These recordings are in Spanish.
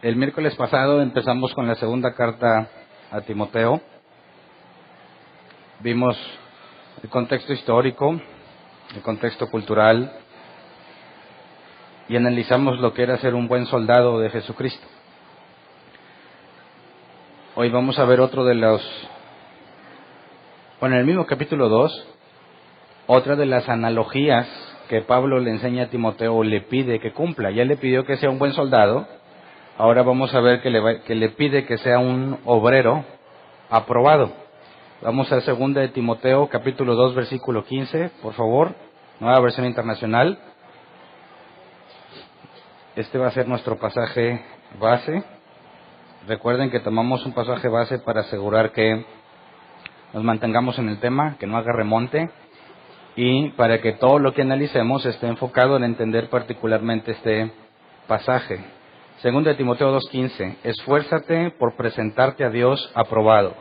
El miércoles pasado empezamos con la segunda carta a Timoteo. Vimos el contexto histórico, el contexto cultural y analizamos lo que era ser un buen soldado de Jesucristo. Hoy vamos a ver otro de los... Bueno, en el mismo capítulo 2, otra de las analogías que Pablo le enseña a Timoteo o le pide que cumpla. Ya le pidió que sea un buen soldado, ahora vamos a ver que le pide que sea un obrero aprobado. Vamos a 2 de Timoteo, capítulo 2, versículo 15, por favor, Nueva Versión Internacional. Este va a ser nuestro pasaje base. Recuerden que tomamos un pasaje base para asegurar que nos mantengamos en el tema, que no haga remonte, y para que todo lo que analicemos esté enfocado en entender particularmente este pasaje. 2 de Timoteo 2:15, esfuérzate por presentarte a Dios aprobado,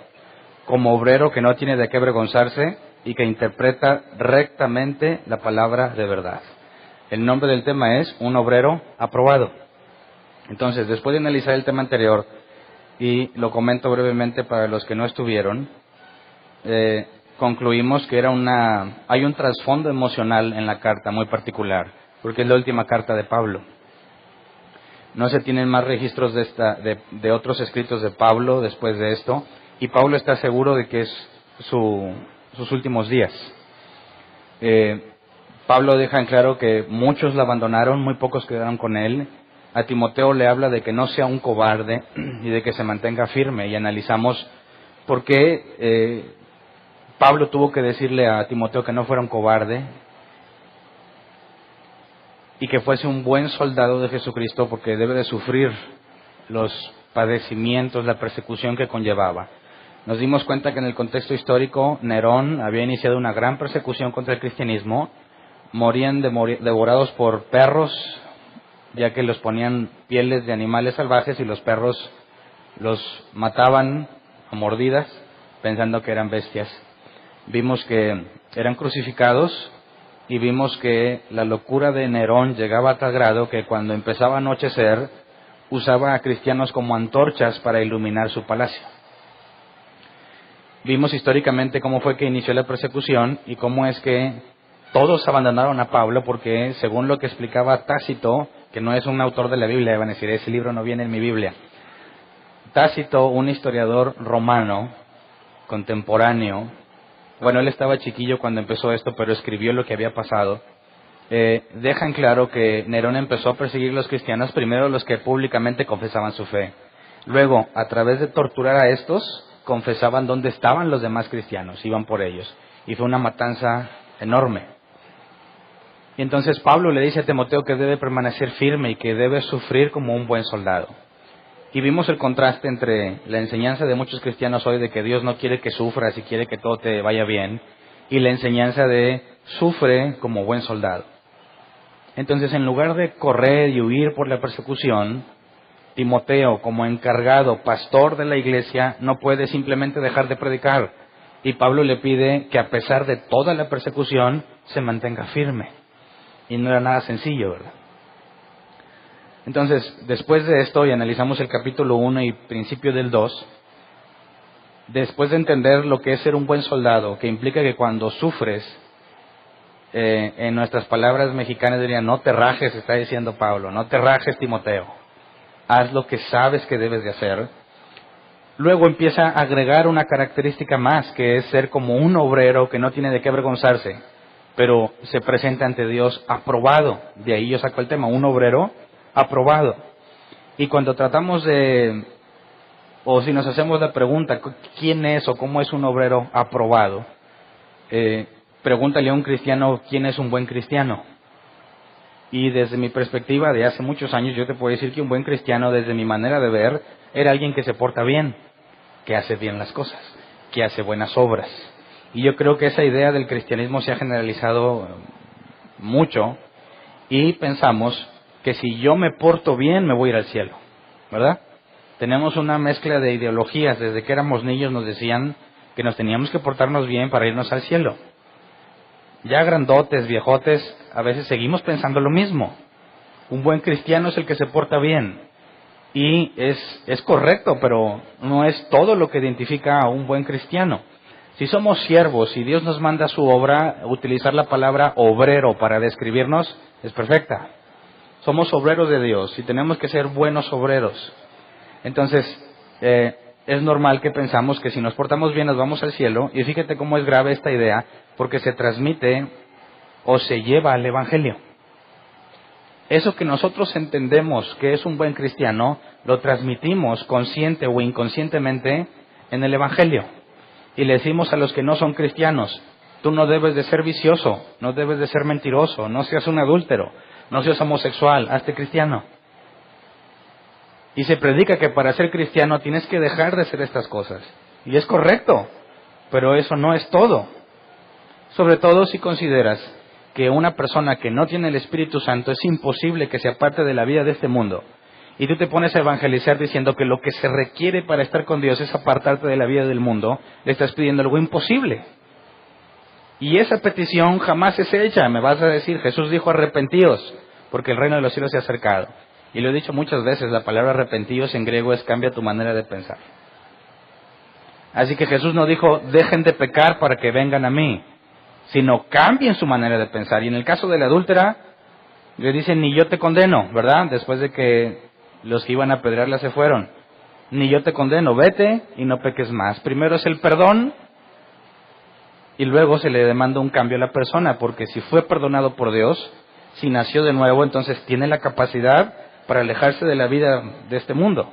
como obrero que no tiene de qué avergonzarse y que interpreta rectamente la palabra de verdad. El nombre del tema es un obrero aprobado. Entonces, después de analizar el tema anterior, y lo comento brevemente para los que no estuvieron, concluimos que hay un trasfondo emocional en la carta muy particular, porque es la última carta de Pablo. No se tienen más registros de otros escritos de Pablo después de esto, y Pablo está seguro de que es sus últimos días. Pablo deja en claro que muchos lo abandonaron, muy pocos quedaron con él. A Timoteo le habla de que no sea un cobarde y de que se mantenga firme, y analizamos por qué Pablo tuvo que decirle a Timoteo que no fuera un cobarde y que fuese un buen soldado de Jesucristo, porque debe de sufrir los padecimientos, la persecución que conllevaba. Nos dimos cuenta que en el contexto histórico Nerón había iniciado una gran persecución contra el cristianismo. Morían devorados por perros, ya que los ponían pieles de animales salvajes y los perros los mataban a mordidas pensando que eran bestias. Vimos que eran crucificados y vimos que la locura de Nerón llegaba a tal grado que cuando empezaba a anochecer usaba a cristianos como antorchas para iluminar su palacio. Vimos históricamente cómo fue que inició la persecución y cómo es que todos abandonaron a Pablo, porque según lo que explicaba Tácito, que no es un autor de la Biblia, van a decir, ese libro no viene en mi Biblia. Tácito, un historiador romano contemporáneo, bueno, él estaba chiquillo cuando empezó esto, pero escribió lo que había pasado. Deja en claro que Nerón empezó a perseguir a los cristianos, primero los que públicamente confesaban su fe. Luego, a través de torturar a estos, confesaban dónde estaban los demás cristianos, iban por ellos. Y fue una matanza enorme. Y entonces Pablo le dice a Timoteo que debe permanecer firme y que debe sufrir como un buen soldado. Y vimos el contraste entre la enseñanza de muchos cristianos hoy de que Dios no quiere que sufras y quiere que todo te vaya bien, y la enseñanza de sufre como buen soldado. Entonces, en lugar de correr y huir por la persecución, Timoteo, como encargado, pastor de la iglesia, no puede simplemente dejar de predicar. Y Pablo le pide que a pesar de toda la persecución, se mantenga firme. Y no era nada sencillo, ¿verdad? Entonces, después de esto, y analizamos el capítulo 1 y principio del 2, después de entender lo que es ser un buen soldado, que implica que cuando sufres, en nuestras palabras mexicanas dirían, no te rajes, está diciendo Pablo, no te rajes, Timoteo, haz lo que sabes que debes de hacer. Luego empieza a agregar una característica más, que es ser como un obrero que no tiene de qué avergonzarse, pero se presenta ante Dios aprobado. De ahí yo saco el tema, un obrero aprobado. Y cuando tratamos o si nos hacemos la pregunta, ¿quién es o cómo es un obrero aprobado? Pregúntale a un cristiano, ¿quién es un buen cristiano? Y desde mi perspectiva de hace muchos años, yo te puedo decir que un buen cristiano, desde mi manera de ver, era alguien que se porta bien, que hace bien las cosas, que hace buenas obras. Y yo creo que esa idea del cristianismo se ha generalizado mucho, y pensamos que si yo me porto bien, me voy a ir al cielo, ¿verdad? Tenemos una mezcla de ideologías. Desde que éramos niños nos decían que nos teníamos que portarnos bien para irnos al cielo. Ya grandotes, viejotes, a veces seguimos pensando lo mismo. Un buen cristiano es el que se porta bien. Y es correcto, pero no es todo lo que identifica a un buen cristiano. Si somos siervos y Dios nos manda su obra, utilizar la palabra obrero para describirnos es perfecta. Somos obreros de Dios y tenemos que ser buenos obreros. Entonces, es normal que pensamos que si nos portamos bien nos vamos al cielo, y fíjate cómo es grave esta idea, porque se transmite o se lleva al Evangelio. Eso que nosotros entendemos que es un buen cristiano, lo transmitimos consciente o inconscientemente en el Evangelio. Y le decimos a los que no son cristianos, tú no debes de ser vicioso, no debes de ser mentiroso, no seas un adúltero, no seas homosexual, hazte cristiano. Y se predica que para ser cristiano tienes que dejar de hacer estas cosas. Y es correcto, pero eso no es todo. Sobre todo si consideras que una persona que no tiene el Espíritu Santo es imposible que se aparte de la vida de este mundo. Y tú te pones a evangelizar diciendo que lo que se requiere para estar con Dios es apartarte de la vida del mundo, le estás pidiendo algo imposible. Y esa petición jamás es hecha. Me vas a decir, Jesús dijo arrepentíos, porque el reino de los cielos se ha acercado. Y lo he dicho muchas veces, la palabra arrepentíos en griego es cambia tu manera de pensar. Así que Jesús no dijo, dejen de pecar para que vengan a mí, sino cambien su manera de pensar. Y en el caso de la adúltera, le dicen, ni yo te condeno, ¿verdad? Después de que los que iban a apedrearla se fueron. Ni yo te condeno, vete y no peques más. Primero es el perdón y luego se le demanda un cambio a la persona, porque si fue perdonado por Dios, si nació de nuevo, entonces tiene la capacidad para alejarse de la vida de este mundo.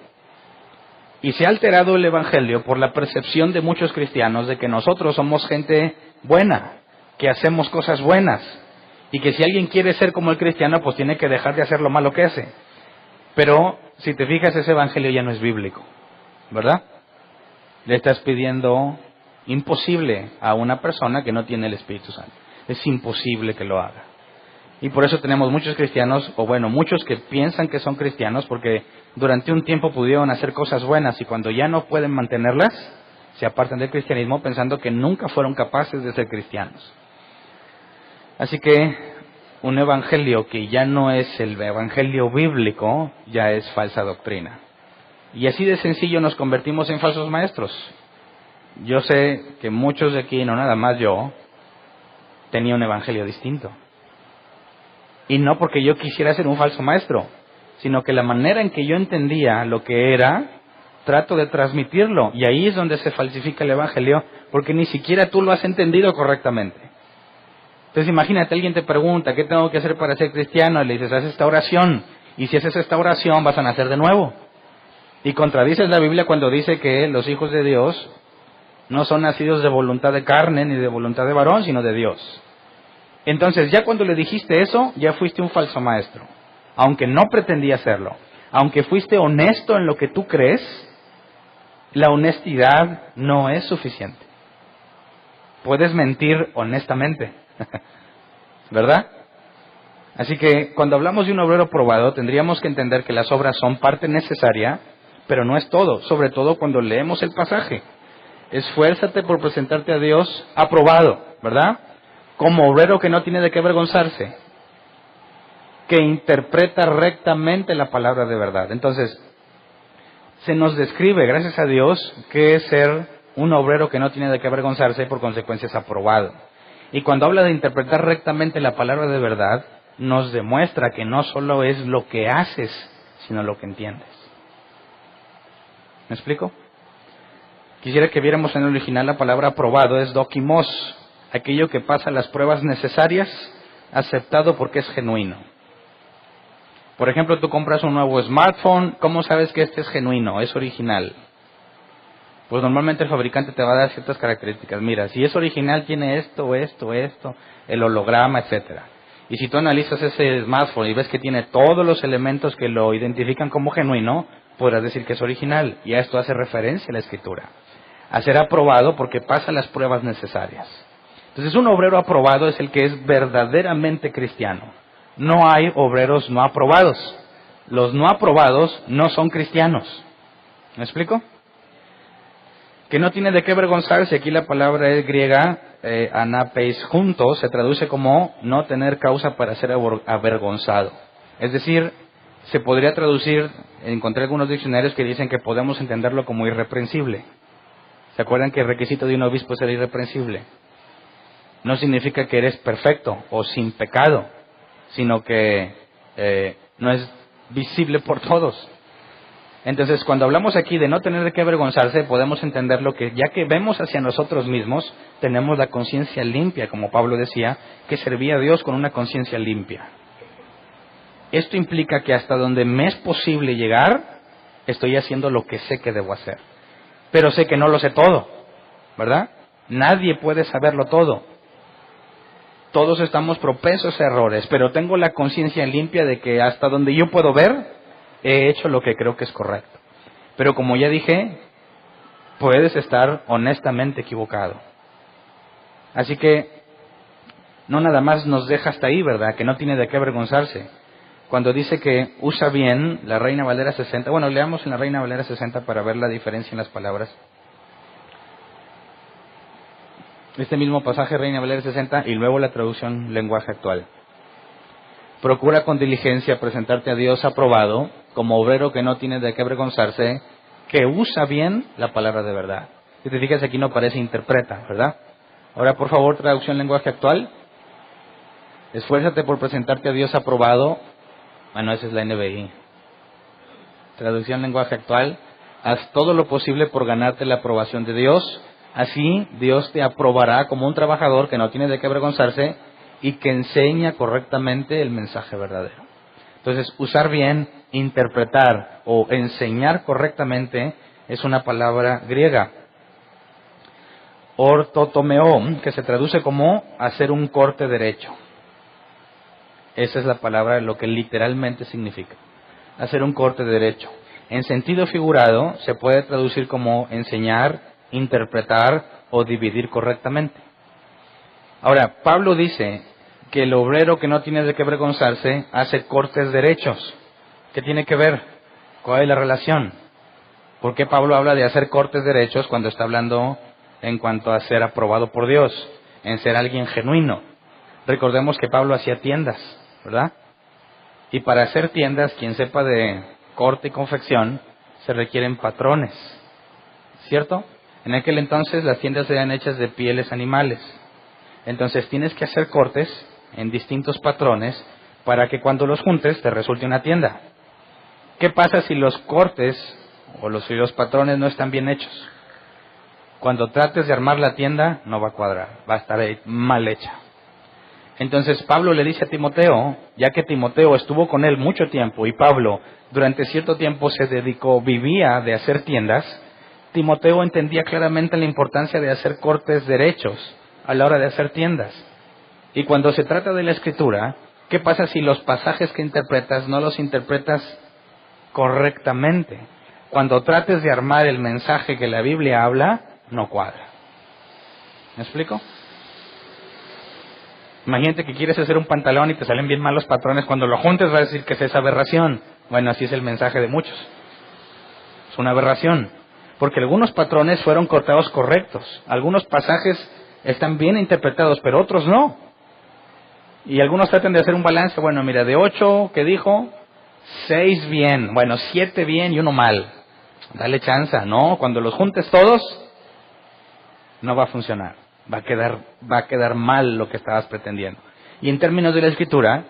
Y se ha alterado el Evangelio por la percepción de muchos cristianos de que nosotros somos gente buena, que hacemos cosas buenas, y que si alguien quiere ser como el cristiano, pues tiene que dejar de hacer lo malo que hace. Pero, si te fijas, ese Evangelio ya no es bíblico, ¿verdad? Le estás pidiendo imposible a una persona que no tiene el Espíritu Santo. Es imposible que lo haga. Y por eso tenemos muchos cristianos, o bueno, muchos que piensan que son cristianos porque durante un tiempo pudieron hacer cosas buenas y cuando ya no pueden mantenerlas, se apartan del cristianismo pensando que nunca fueron capaces de ser cristianos. Así que un evangelio que ya no es el evangelio bíblico, ya es falsa doctrina. Y así de sencillo nos convertimos en falsos maestros. Yo sé que muchos de aquí, no nada más yo, tenía un evangelio distinto. Y no porque yo quisiera ser un falso maestro, sino que la manera en que yo entendía lo que era, trato de transmitirlo. Y ahí es donde se falsifica el evangelio, porque ni siquiera tú lo has entendido correctamente. Entonces imagínate, alguien te pregunta, ¿qué tengo que hacer para ser cristiano? Y le dices, haz esta oración. Y si haces esta oración, vas a nacer de nuevo. Y contradices la Biblia cuando dice que los hijos de Dios no son nacidos de voluntad de carne ni de voluntad de varón, sino de Dios. Entonces, ya cuando le dijiste eso, ya fuiste un falso maestro. Aunque no pretendía serlo. Aunque fuiste honesto en lo que tú crees, la honestidad no es suficiente. Puedes mentir honestamente, ¿verdad? Así que cuando hablamos de un obrero probado, tendríamos que entender que las obras son parte necesaria, pero no es todo, sobre todo cuando leemos el pasaje. Esfuérzate por presentarte a Dios aprobado, ¿verdad? Como obrero que no tiene de qué avergonzarse, que interpreta rectamente la palabra de verdad. Entonces, se nos describe, gracias a Dios, que es ser un obrero que no tiene de qué avergonzarse y por consecuencia es aprobado. Y cuando habla de interpretar rectamente la palabra de verdad, nos demuestra que no solo es lo que haces, sino lo que entiendes. ¿Me explico? Quisiera que viéramos en el original la palabra aprobado, es dokimos, aquello que pasa las pruebas necesarias, aceptado porque es genuino. Por ejemplo, tú compras un nuevo smartphone, ¿cómo sabes que este es genuino, es original? Pues normalmente el fabricante te va a dar ciertas características. Mira, si es original tiene esto, el holograma, etcétera. Y si tú analizas ese smartphone y ves que tiene todos los elementos que lo identifican como genuino, podrás decir que es original. Y a esto hace referencia la Escritura. A ser aprobado porque pasa las pruebas necesarias. Entonces un obrero aprobado es el que es verdaderamente cristiano. No hay obreros no aprobados. Los no aprobados no son cristianos. ¿Me explico? Que no tiene de qué avergonzarse. Aquí la palabra es griega, anapeis juntos, se traduce como no tener causa para ser avergonzado. Es decir, se podría traducir, encontré algunos diccionarios que dicen que podemos entenderlo como irreprensible. ¿Se acuerdan que el requisito de un obispo es ser irreprensible? No significa que eres perfecto o sin pecado, sino que no es visible por todos. Entonces, cuando hablamos aquí de no tener de qué avergonzarse, podemos entenderlo que ya que vemos hacia nosotros mismos, tenemos la conciencia limpia, como Pablo decía, que servía a Dios con una conciencia limpia. Esto implica que hasta donde me es posible llegar, estoy haciendo lo que sé que debo hacer. Pero sé que no lo sé todo, ¿verdad? Nadie puede saberlo todo. Todos estamos propensos a errores, pero tengo la conciencia limpia de que hasta donde yo puedo ver, he hecho lo que creo que es correcto. Pero como ya dije, puedes estar honestamente equivocado. Así que no nada más nos deja hasta ahí, ¿verdad? Que no tiene de qué avergonzarse. Cuando dice que usa bien la Reina Valera 60, bueno, leamos en la Reina Valera 60 para ver la diferencia en las palabras. Este mismo pasaje, Reina Valera 60, y luego la traducción lenguaje actual. Procura con diligencia presentarte a Dios aprobado, como obrero que no tiene de qué avergonzarse, que usa bien la palabra de verdad. Si te fijas, aquí no parece interpreta, ¿verdad? Ahora, por favor, traducción lenguaje actual. Esfuérzate por presentarte a Dios aprobado. Bueno, esa es la NBI. Traducción lenguaje actual. Haz todo lo posible por ganarte la aprobación de Dios. Así, Dios te aprobará como un trabajador que no tiene de qué avergonzarse y que enseña correctamente el mensaje verdadero. Entonces, usar bien, interpretar o enseñar correctamente es una palabra griega. Ortotomeo, que se traduce como hacer un corte derecho. Esa es la palabra, lo que literalmente significa. Hacer un corte derecho. En sentido figurado, se puede traducir como enseñar, interpretar o dividir correctamente. Ahora, Pablo dice que el obrero que no tiene de qué avergonzarse hace cortes derechos. ¿Qué tiene que ver? ¿Cuál es la relación? ¿Por qué Pablo habla de hacer cortes derechos cuando está hablando en cuanto a ser aprobado por Dios, en ser alguien genuino? Recordemos que Pablo hacía tiendas, ¿verdad? Y para hacer tiendas, quien sepa de corte y confección, se requieren patrones, ¿cierto? En aquel entonces las tiendas eran hechas de pieles animales. Entonces tienes que hacer cortes en distintos patrones para que cuando los juntes te resulte una tienda. ¿Qué pasa si los cortes o si los patrones no están bien hechos? Cuando trates de armar la tienda no va a cuadrar, va a estar mal hecha. Entonces Pablo le dice a Timoteo, ya que Timoteo estuvo con él mucho tiempo y Pablo durante cierto tiempo vivía de hacer tiendas, Timoteo entendía claramente la importancia de hacer cortes derechos a la hora de hacer tiendas. Y cuando se trata de la Escritura, ¿qué pasa si los pasajes que interpretas no los interpretas correctamente? Cuando trates de armar el mensaje que la Biblia habla, no cuadra. ¿Me explico? Imagínate que quieres hacer un pantalón y te salen bien mal los patrones. Cuando lo juntes va a decir que es esa aberración. Bueno, así es el mensaje de muchos. Es una aberración. Porque algunos patrones fueron cortados correctos. Algunos pasajes están bien interpretados, pero otros no. Y algunos tratan de hacer un balance. Bueno, mira, de 8 que dijo, 6 bien. Bueno, 7 bien y 1 mal. Dale chance. No, cuando los juntes todos, no va a funcionar. Va a quedar mal lo que estabas pretendiendo. Y en términos de la Escritura,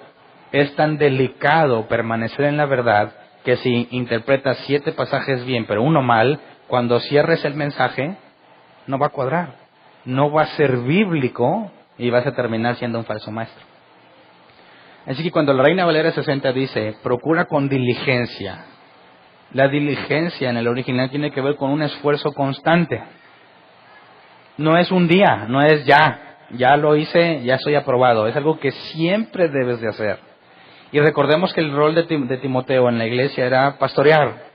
es tan delicado permanecer en la verdad que si interpretas 7 pasajes bien, pero 1 mal, cuando cierres el mensaje, no va a cuadrar. No va a ser bíblico y vas a terminar siendo un falso maestro. Así que cuando la Reina Valera 60 dice, procura con diligencia, la diligencia en el original tiene que ver con un esfuerzo constante. No es un día, no es ya lo hice, ya soy aprobado. Es algo que siempre debes de hacer. Y recordemos que el rol de Timoteo en la iglesia era pastorear.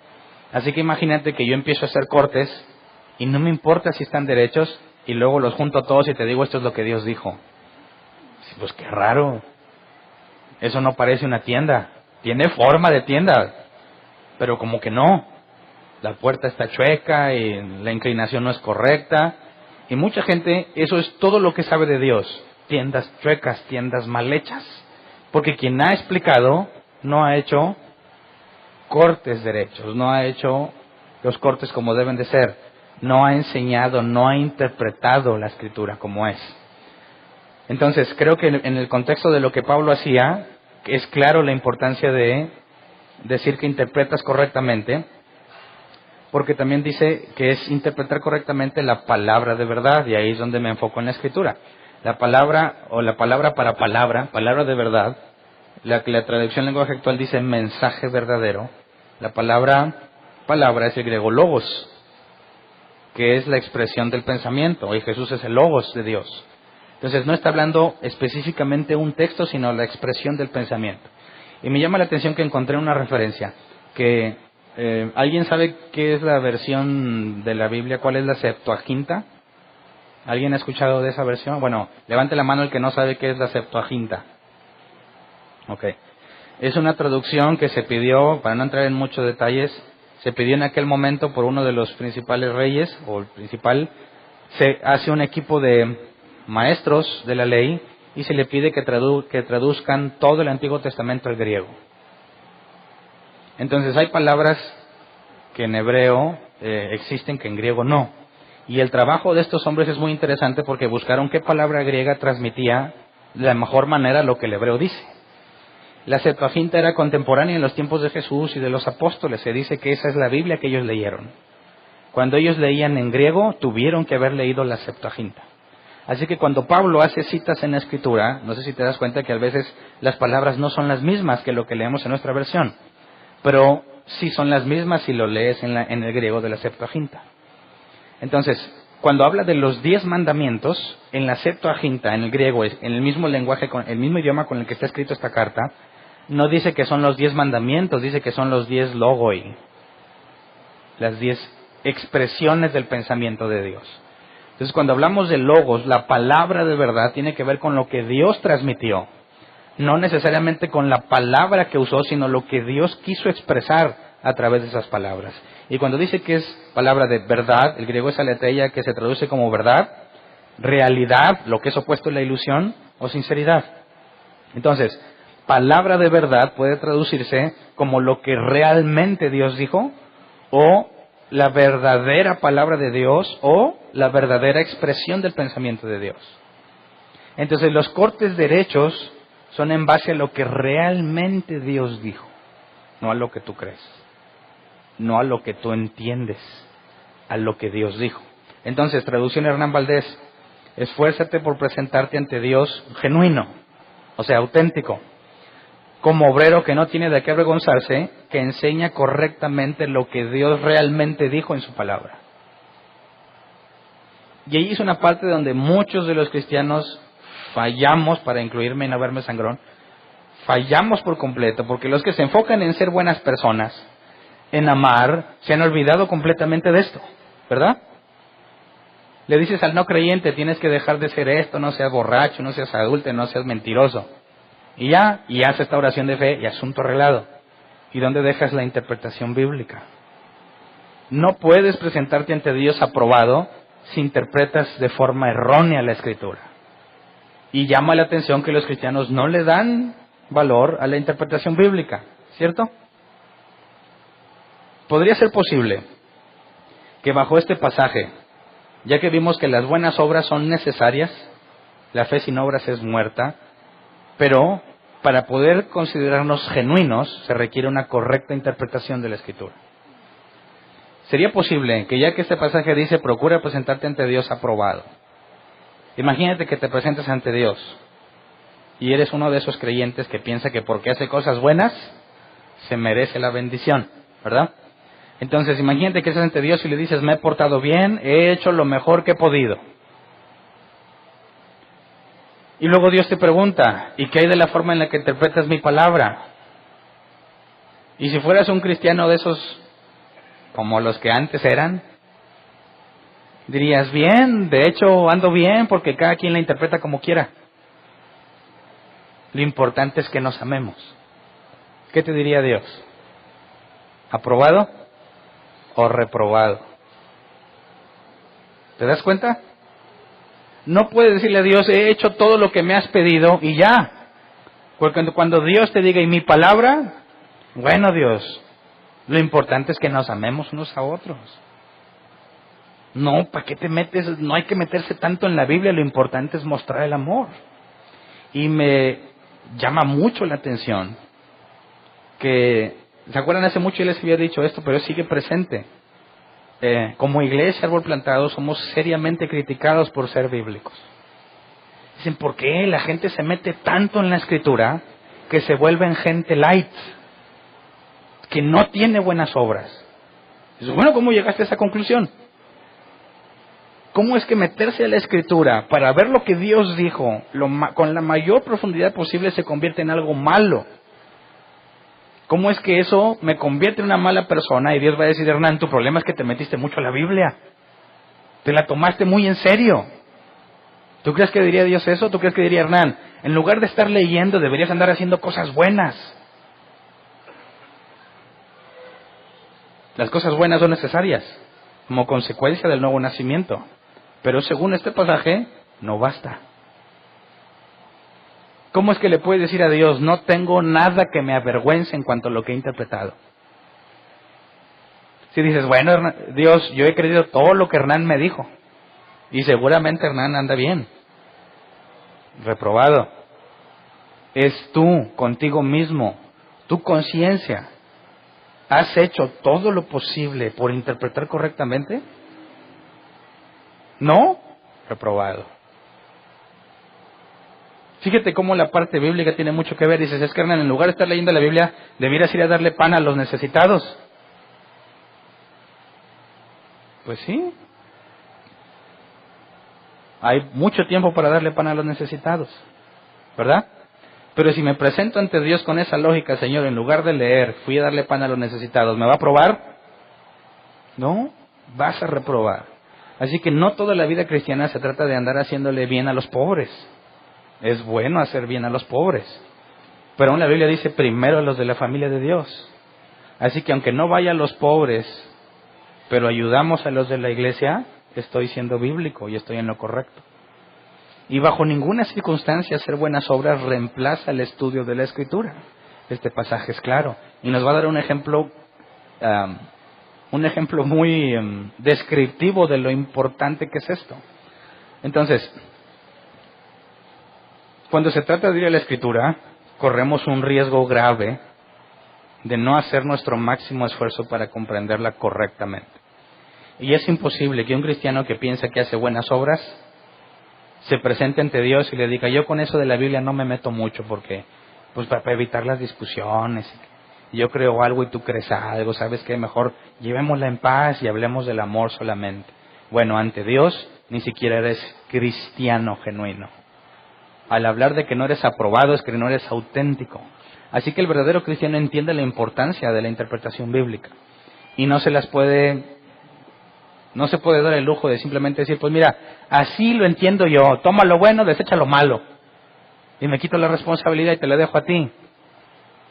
Así que imagínate que yo empiezo a hacer cortes y no me importa si están derechos y luego los junto todos y te digo esto es lo que Dios dijo. Pues qué raro. Eso no parece una tienda. Tiene forma de tienda, pero como que no. La puerta está chueca y la inclinación no es correcta. Y mucha gente, eso es todo lo que sabe de Dios. Tiendas chuecas, tiendas mal hechas. Porque quien ha explicado no ha hecho cortes derechos, no ha hecho los cortes como deben de ser, no ha enseñado, no ha interpretado la Escritura como es. Entonces, creo que en el contexto de lo que Pablo hacía, es claro la importancia de decir que interpretas correctamente, porque también dice que es interpretar correctamente la palabra de verdad, y ahí es donde me enfoco en la Escritura. La palabra, o la palabra para palabra de verdad, la traducción en lenguaje actual dice mensaje verdadero. La palabra es el griego logos, que es la expresión del pensamiento, y Jesús es el logos de Dios. Entonces no está hablando específicamente un texto, sino la expresión del pensamiento. Y me llama la atención que encontré una referencia, que ¿alguien sabe qué es la versión de la Biblia? ¿Cuál es la Septuaginta? ¿Alguien ha escuchado de esa versión? Bueno, levante la mano el que no sabe qué es la Septuaginta. Ok. Es una traducción que se pidió, para no entrar en muchos detalles, se pidió en aquel momento por uno de los principales reyes, o el principal. Se hace un equipo de maestros de la ley y se le pide que traduzcan todo el Antiguo Testamento al griego. Entonces hay palabras que en hebreo existen que en griego no. Y el trabajo de estos hombres es muy interesante porque buscaron qué palabra griega transmitía de la mejor manera lo que el hebreo dice. La Septuaginta era contemporánea en los tiempos de Jesús y de los apóstoles. Se dice que esa es la Biblia que ellos leyeron. Cuando ellos leían en griego, tuvieron que haber leído la Septuaginta. Así que cuando Pablo hace citas en la Escritura, no sé si te das cuenta que a veces las palabras no son las mismas que lo que leemos en nuestra versión, pero sí son las mismas si lo lees en el griego de la Septuaginta. Entonces, cuando habla de los 10 mandamientos, en la Septuaginta, en el griego, en el mismo lenguaje, con el mismo idioma con el que está escrito esta carta, no dice que son los 10 mandamientos, dice que son los 10 logoi, las 10 expresiones del pensamiento de Dios. Entonces, cuando hablamos de logos, la palabra de verdad tiene que ver con lo que Dios transmitió, no necesariamente con la palabra que usó, sino lo que Dios quiso expresar a través de esas palabras. Y cuando dice que es palabra de verdad, el griego es aletheia, que se traduce como verdad, realidad, lo que es opuesto a la ilusión, o sinceridad. Entonces, palabra de verdad puede traducirse como lo que realmente Dios dijo, o la verdadera palabra de Dios, o la verdadera expresión del pensamiento de Dios. Entonces, los cortes derechos son en base a lo que realmente Dios dijo, no a lo que tú crees, no a lo que tú entiendes, a lo que Dios dijo. Entonces, traducción Hernán Valdés, esfuérzate por presentarte ante Dios genuino, o sea, auténtico, como obrero que no tiene de qué avergonzarse, que enseña correctamente lo que Dios realmente dijo en su palabra. Y ahí es una parte donde muchos de los cristianos fallamos, para incluirme y no verme sangrón, fallamos por completo, porque los que se enfocan en ser buenas personas, en amar, se han olvidado completamente de esto, ¿verdad? Le dices al no creyente, tienes que dejar de ser esto, no seas borracho, no seas adúltero, no seas mentiroso. Y haces esta oración de fe y asunto arreglado. ¿Y dónde dejas la interpretación bíblica? No puedes presentarte ante Dios aprobado si interpretas de forma errónea la Escritura. Y llama la atención que los cristianos no le dan valor a la interpretación bíblica, ¿cierto? Podría ser posible que bajo este pasaje, ya que vimos que las buenas obras son necesarias, la fe sin obras es muerta, pero para poder considerarnos genuinos se requiere una correcta interpretación de la Escritura. Sería posible que ya que este pasaje dice procura presentarte ante Dios aprobado, imagínate que te presentes ante Dios y eres uno de esos creyentes que piensa que porque hace cosas buenas se merece la bendición, ¿verdad? Entonces imagínate que estás ante Dios y le dices me he portado bien, he hecho lo mejor que he podido. Y luego Dios te pregunta, ¿y qué hay de la forma en la que interpretas mi palabra? Y si fueras un cristiano de esos como los que antes eran, dirías, bien, de hecho ando bien porque cada quien la interpreta como quiera. Lo importante es que nos amemos. ¿Qué te diría Dios? ¿Aprobado o reprobado? ¿Te das cuenta? No puedes decirle a Dios, he hecho todo lo que me has pedido y ya. Porque cuando Dios te diga, ¿y mi palabra? Bueno, Dios, Lo importante es que nos amemos unos a otros. No, ¿para qué te metes? No hay que meterse tanto en la Biblia, lo importante es mostrar el amor. Y me llama mucho la atención que, ¿se acuerdan? Hace mucho yo les había dicho esto, pero sigue presente. Como iglesia, Árbol Plantado, somos seriamente criticados por ser bíblicos. Dicen, ¿por qué la gente se mete tanto en la Escritura que se vuelven gente light, que no tiene buenas obras? Dicen, bueno, ¿cómo llegaste a esa conclusión? ¿Cómo es que meterse a la Escritura para ver lo que Dios dijo con la mayor profundidad posible se convierte en algo malo? ¿Cómo es que eso me convierte en una mala persona? Y Dios va a decir, Hernán, tu problema es que te metiste mucho a la Biblia. Te la tomaste muy en serio. ¿Tú crees que diría Dios eso? ¿Tú crees que diría, Hernán, en lugar de estar leyendo, deberías andar haciendo cosas buenas? Las cosas buenas son necesarias como consecuencia del nuevo nacimiento. Pero según este pasaje, no basta. ¿Cómo es que le puedes decir a Dios, no tengo nada que me avergüence en cuanto a lo que he interpretado? Si dices, bueno, Dios, yo he creído todo lo que Hernán me dijo. Y seguramente Hernán anda bien. Reprobado. Es tú, contigo mismo, tu conciencia. ¿Has hecho todo lo posible por interpretar correctamente? ¿No? Reprobado. Fíjate cómo la parte bíblica tiene mucho que ver. Dices, es que Hernán, en lugar de estar leyendo la Biblia, debieras ir a darle pan a los necesitados. Pues sí. Hay mucho tiempo para darle pan a los necesitados, ¿verdad? Pero si me presento ante Dios con esa lógica, Señor, en lugar de leer, fui a darle pan a los necesitados, ¿me va a aprobar? No, vas a reprobar. Así que no toda la vida cristiana se trata de andar haciéndole bien a los pobres. Es bueno hacer bien a los pobres. Pero aún la Biblia dice primero a los de la familia de Dios. Así que aunque no vaya a los pobres, pero ayudamos a los de la iglesia, estoy siendo bíblico y estoy en lo correcto. Y bajo ninguna circunstancia hacer buenas obras reemplaza el estudio de la Escritura. Este pasaje es claro. Y nos va a dar un ejemplo muy descriptivo de lo importante que es esto. Entonces, cuando se trata de ir a la Escritura, corremos un riesgo grave de no hacer nuestro máximo esfuerzo para comprenderla correctamente. Y es imposible que un cristiano que piensa que hace buenas obras se presente ante Dios y le diga, yo con eso de la Biblia no me meto mucho porque, pues para evitar las discusiones, yo creo algo y tú crees algo, ¿sabes qué? Mejor llevémosla en paz y hablemos del amor solamente. Bueno, ante Dios ni siquiera eres cristiano genuino. Al hablar de que no eres aprobado es que no eres auténtico. Así que el verdadero cristiano entiende la importancia de la interpretación bíblica y no se puede dar el lujo de simplemente decir, pues mira, así lo entiendo yo, toma lo bueno, desecha lo malo. Y me quito la responsabilidad y te la dejo a ti.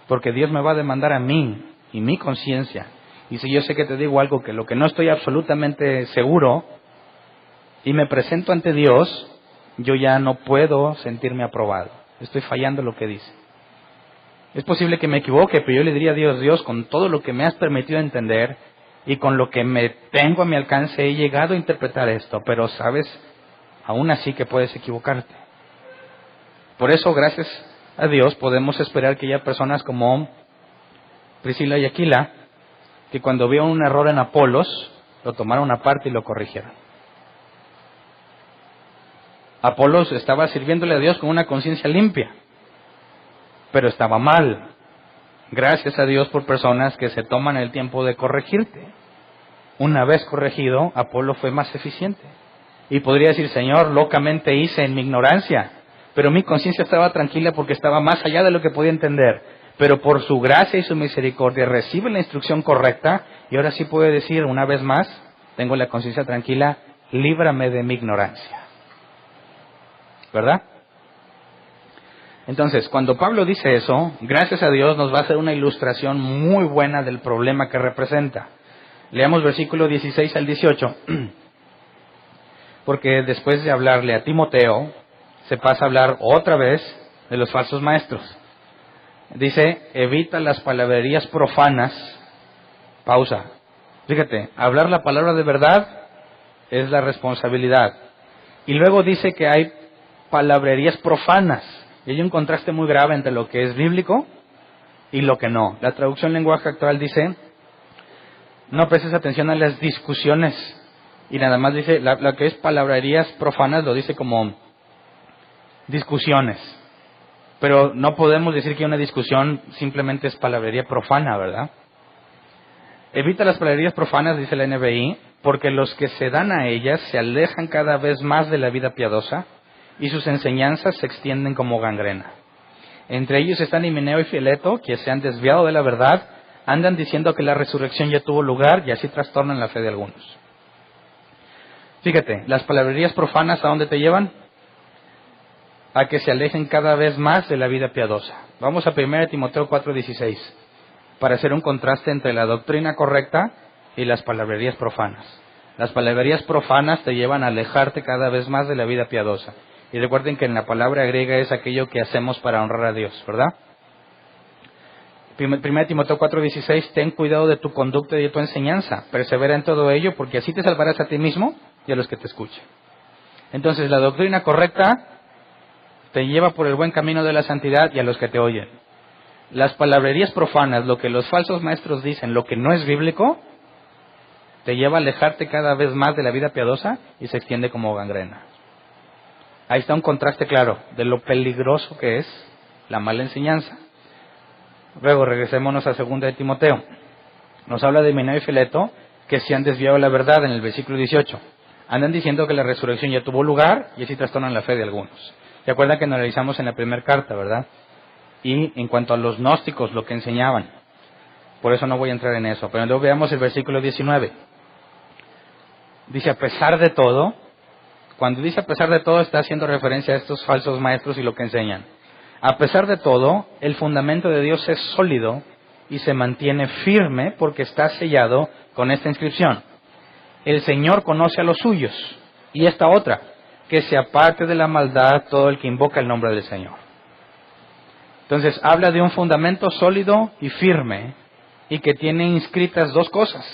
Porque Dios me va a demandar a mí y mi conciencia. Y si yo sé que te digo algo que lo que no estoy absolutamente seguro y me presento ante Dios, yo ya no puedo sentirme aprobado. Estoy fallando lo que dice. Es posible que me equivoque, pero yo le diría a Dios, Dios, con todo lo que me has permitido entender y con lo que me tengo a mi alcance he llegado a interpretar esto, pero sabes, aún así que puedes equivocarte. Por eso, gracias a Dios, podemos esperar que haya personas como Priscila y Aquila, que cuando vieron un error en Apolos, lo tomaron aparte y lo corrigieron. Apolos estaba sirviéndole a Dios con una conciencia limpia, pero estaba mal. Gracias a Dios por personas que se toman el tiempo de corregirte. Una vez corregido, Apolo fue más eficiente. Y podría decir, Señor, locamente hice en mi ignorancia, pero mi conciencia estaba tranquila porque estaba más allá de lo que podía entender. Pero por su gracia y su misericordia recibe la instrucción correcta y ahora sí puede decir una vez más, tengo la conciencia tranquila, líbrame de mi ignorancia. ¿Verdad? Entonces, cuando Pablo dice eso, gracias a Dios nos va a hacer una ilustración muy buena del problema que representa. Leamos versículo 16 al 18. Porque después de hablarle a Timoteo, se pasa a hablar otra vez de los falsos maestros. Dice, evita las palabrerías profanas Pausa. Fíjate, hablar la palabra de verdad es la responsabilidad. Y luego dice que hay palabrerías profanas. Y hay un contraste muy grave entre lo que es bíblico y lo que no. La traducción lenguaje actual dice, no prestes atención a las discusiones. Y nada más dice, lo que es palabrerías profanas lo dice como discusiones. Pero no podemos decir que una discusión simplemente es palabrería profana, ¿verdad? Evita las palabrerías profanas, dice la NBI, porque los que se dan a ellas se alejan cada vez más de la vida piadosa y sus enseñanzas se extienden como gangrena. Entre ellos están Himeneo y Fileto, que se han desviado de la verdad, andan diciendo que la resurrección ya tuvo lugar y así trastornan la fe de algunos. Fíjate, las palabrerías profanas, ¿a dónde te llevan? A que se alejen cada vez más de la vida piadosa. Vamos a 1 Timoteo 4:16, para hacer un contraste entre la doctrina correcta y las palabrerías profanas. Las palabrerías profanas te llevan a alejarte cada vez más de la vida piadosa. Y recuerden que en la palabra griega es aquello que hacemos para honrar a Dios, ¿verdad? 1 Timoteo 4:16, ten cuidado de tu conducta y de tu enseñanza. Persevera en todo ello, porque así te salvarás a ti mismo y a los que te escuchen. Entonces, la doctrina correcta te lleva por el buen camino de la santidad y a los que te oyen. Las palabrerías profanas, lo que los falsos maestros dicen, lo que no es bíblico, te lleva a alejarte cada vez más de la vida piadosa y se extiende como gangrena. Ahí está un contraste claro de lo peligroso que es la mala enseñanza. Luego regresémonos a 2 de Timoteo. Nos habla de Himeneo y Fileto que se han desviado de la verdad en el versículo 18. Andan diciendo que la resurrección ya tuvo lugar y así trastornan la fe de algunos. ¿Se acuerdan que analizamos en la primera carta, verdad? Y en cuanto a los gnósticos, lo que enseñaban. Por eso no voy a entrar en eso. Pero luego veamos el versículo 19. Dice, a pesar de todo, cuando dice a pesar de todo, está haciendo referencia a estos falsos maestros y lo que enseñan. A pesar de todo, el fundamento de Dios es sólido y se mantiene firme porque está sellado con esta inscripción. El Señor conoce a los suyos. Y esta otra, que se aparte de la maldad todo el que invoca el nombre del Señor. Entonces, habla de un fundamento sólido y firme y que tiene inscritas dos cosas.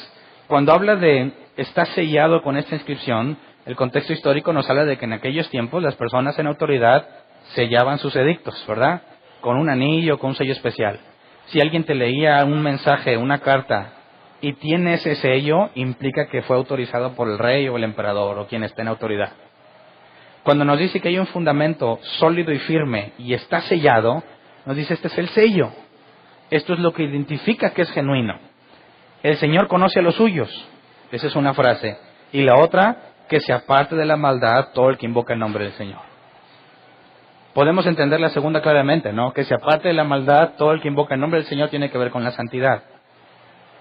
Cuando habla de está sellado con esta inscripción, el contexto histórico nos habla de que en aquellos tiempos las personas en autoridad sellaban sus edictos, ¿verdad? Con un anillo, con un sello especial. Si alguien te leía un mensaje, una carta, y tiene ese sello, implica que fue autorizado por el rey o el emperador o quien esté en autoridad. Cuando nos dice que hay un fundamento sólido y firme y está sellado, nos dice este es el sello. Esto es lo que identifica que es genuino. El Señor conoce a los suyos. Esa es una frase. Y la otra, que se aparte de la maldad todo el que invoca el nombre del Señor. Podemos entender la segunda claramente, ¿no? Que se aparte de la maldad todo el que invoca el nombre del Señor tiene que ver con la santidad.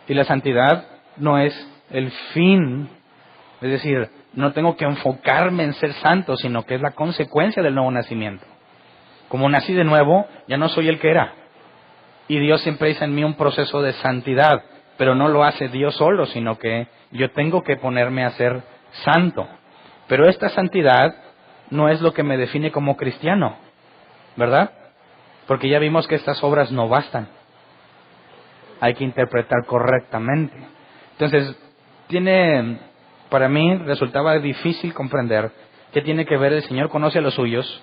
Y la santidad no es el fin, es decir, no tengo que enfocarme en ser santo, sino que es la consecuencia del nuevo nacimiento. Como nací de nuevo, ya no soy el que era. Y Dios siempre hizo en mí un proceso de santidad, pero no lo hace Dios solo, sino que yo tengo que ponerme a ser santo. Pero esta santidad no es lo que me define como cristiano, ¿verdad? Porque ya vimos que estas obras no bastan. Hay que interpretar correctamente. Entonces, para mí resultaba difícil comprender qué tiene que ver el Señor conoce a los suyos,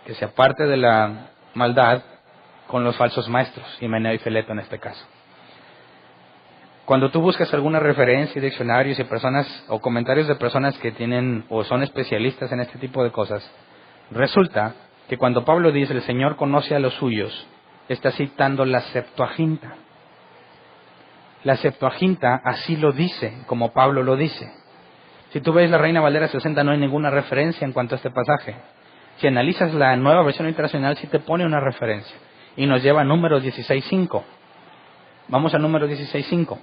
que se aparte de la maldad, con los falsos maestros, Himeneo y Fileto en este caso. Cuando tú buscas alguna referencia, diccionarios y personas o comentarios de personas que tienen o son especialistas en este tipo de cosas, resulta que cuando Pablo dice el Señor conoce a los suyos, está citando la Septuaginta. La Septuaginta así lo dice, como Pablo lo dice. Si tú ves la Reina Valera 60 no hay ninguna referencia en cuanto a este pasaje. Si analizas la Nueva Versión Internacional sí te pone una referencia y nos lleva a Números 16:5. Vamos a Números 16:5.